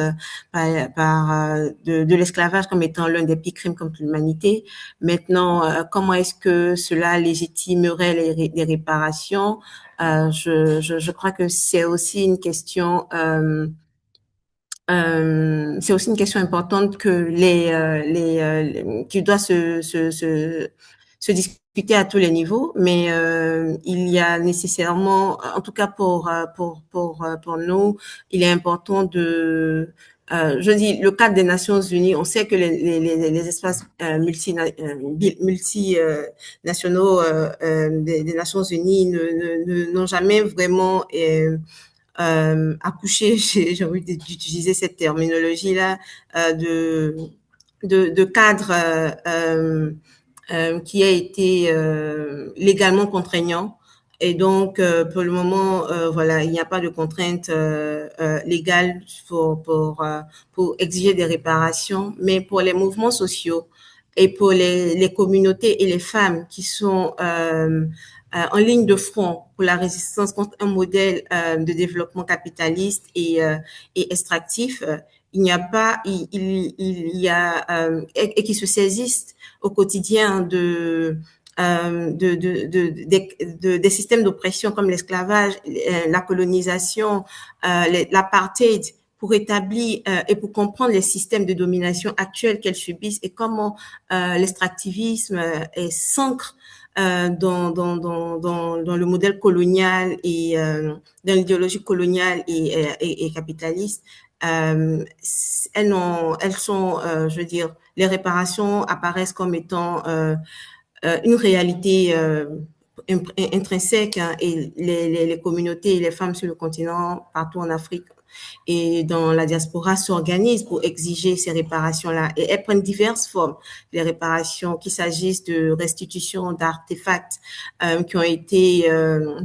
de l'esclavage comme étant l'un des pires crimes contre l'humanité. Maintenant, comment est-ce que cela légitimerait les réparations? Je crois que c'est aussi une question C'est aussi une question importante que qui doit se discuter à tous les niveaux, mais il y a nécessairement, en tout cas pour nous, il est important je dis le cadre des Nations Unies. On sait que les espaces multinationaux des Nations Unies n'ont jamais vraiment accouché, j'ai envie d'utiliser cette terminologie-là, de cadre qui a été légalement contraignant. Et donc, pour le moment, voilà, il n'y a pas de contrainte légale pour exiger des réparations. Mais pour les mouvements sociaux et pour les communautés et les femmes qui sont en ligne de front pour la résistance contre un modèle de développement capitaliste et extractif, il n'y a pas, il y a et qui se saisissent au quotidien des systèmes d'oppression comme l'esclavage, la colonisation, l'apartheid, pour établir et pour comprendre les systèmes de domination actuels qu'elles subissent et comment l'extractivisme s'ancre dans le modèle colonial et dans l'idéologie coloniale et capitaliste. Elles sont, je veux dire, les réparations apparaissent comme étant une réalité intrinsèque, hein, et les communautés et les femmes sur le continent, partout en Afrique et dans la diaspora, s'organisent pour exiger ces réparations-là. Et elles prennent diverses formes. Les réparations, qu'il s'agisse de restitution d'artefacts qui ont été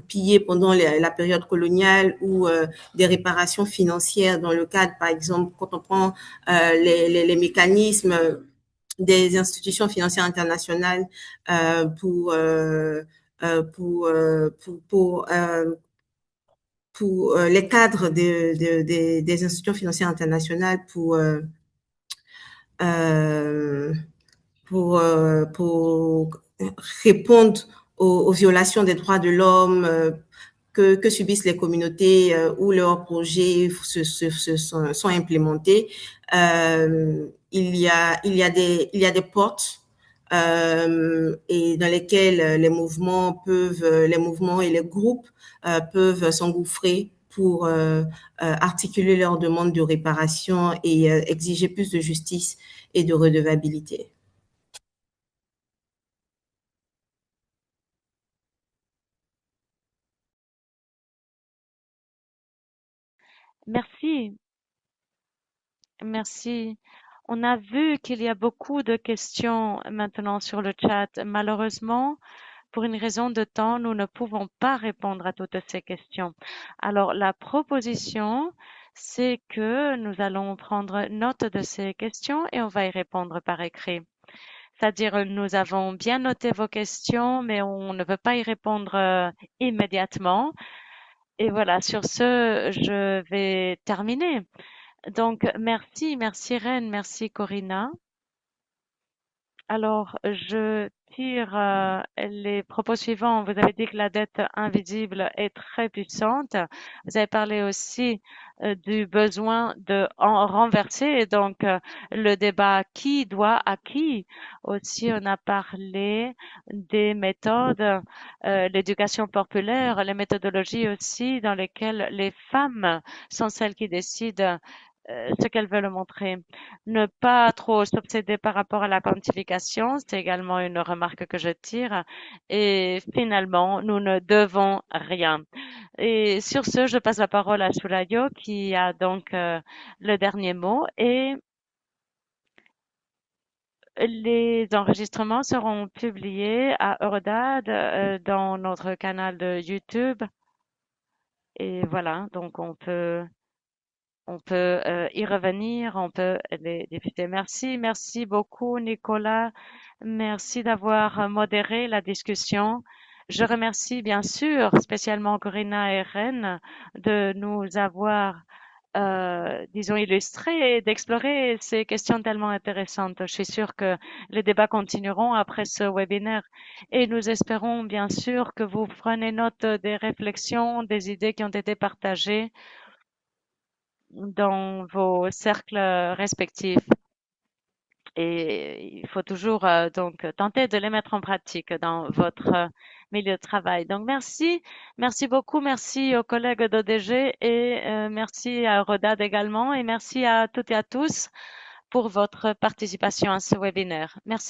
pillés pendant la période coloniale ou des réparations financières dans le cadre, par exemple, quand on prend les mécanismes des institutions financières internationales pour les cadres des institutions financières internationales euh, pour répondre aux violations des droits de l'homme que subissent les communautés où leurs projets sont implémentés. Il y a des portes et dans lesquelles les mouvements et les groupes peuvent s'engouffrer pour articuler leurs demandes de réparation et exiger plus de justice et de redevabilité. Merci, merci. On a vu qu'il y a beaucoup de questions maintenant sur le chat. Malheureusement, pour une raison de temps, nous ne pouvons pas répondre à toutes ces questions. Alors, la proposition, c'est que nous allons prendre note de ces questions et on va y répondre par écrit. C'est-à-dire, nous avons bien noté vos questions, mais on ne peut pas y répondre immédiatement. Et voilà, sur ce, je vais terminer. Donc, merci Ren, merci Corinna. Alors, je tire les propos suivants. Vous avez dit que la dette invisible est très puissante. Vous avez parlé aussi du besoin de en renverser, et donc le débat qui doit à qui. Aussi, on a parlé des méthodes, l'éducation populaire, les méthodologies aussi dans lesquelles les femmes sont celles qui décident ce qu'elles veulent montrer. Ne pas trop s'obséder par rapport à la quantification, c'est également une remarque que je tire. Et finalement, nous ne devons rien. Et sur ce, je passe la parole à Sulayo qui a donc le dernier mot et les enregistrements seront publiés à Eurodad dans notre canal de YouTube. Et voilà, donc on peut y revenir, on peut les discuter. Merci beaucoup Nicolas. Merci d'avoir modéré la discussion. Je remercie bien sûr spécialement Corinna et Ren de nous avoir, disons, illustré et d'explorer ces questions tellement intéressantes. Je suis sûre que les débats continueront après ce webinaire et nous espérons bien sûr que vous prenez note des réflexions, des idées qui ont été partagées dans vos cercles respectifs. Et il faut toujours donc tenter de les mettre en pratique dans votre milieu de travail. Donc merci beaucoup, merci aux collègues d'ODG et merci à Rodad également et merci à toutes et à tous pour votre participation à ce webinaire. Merci.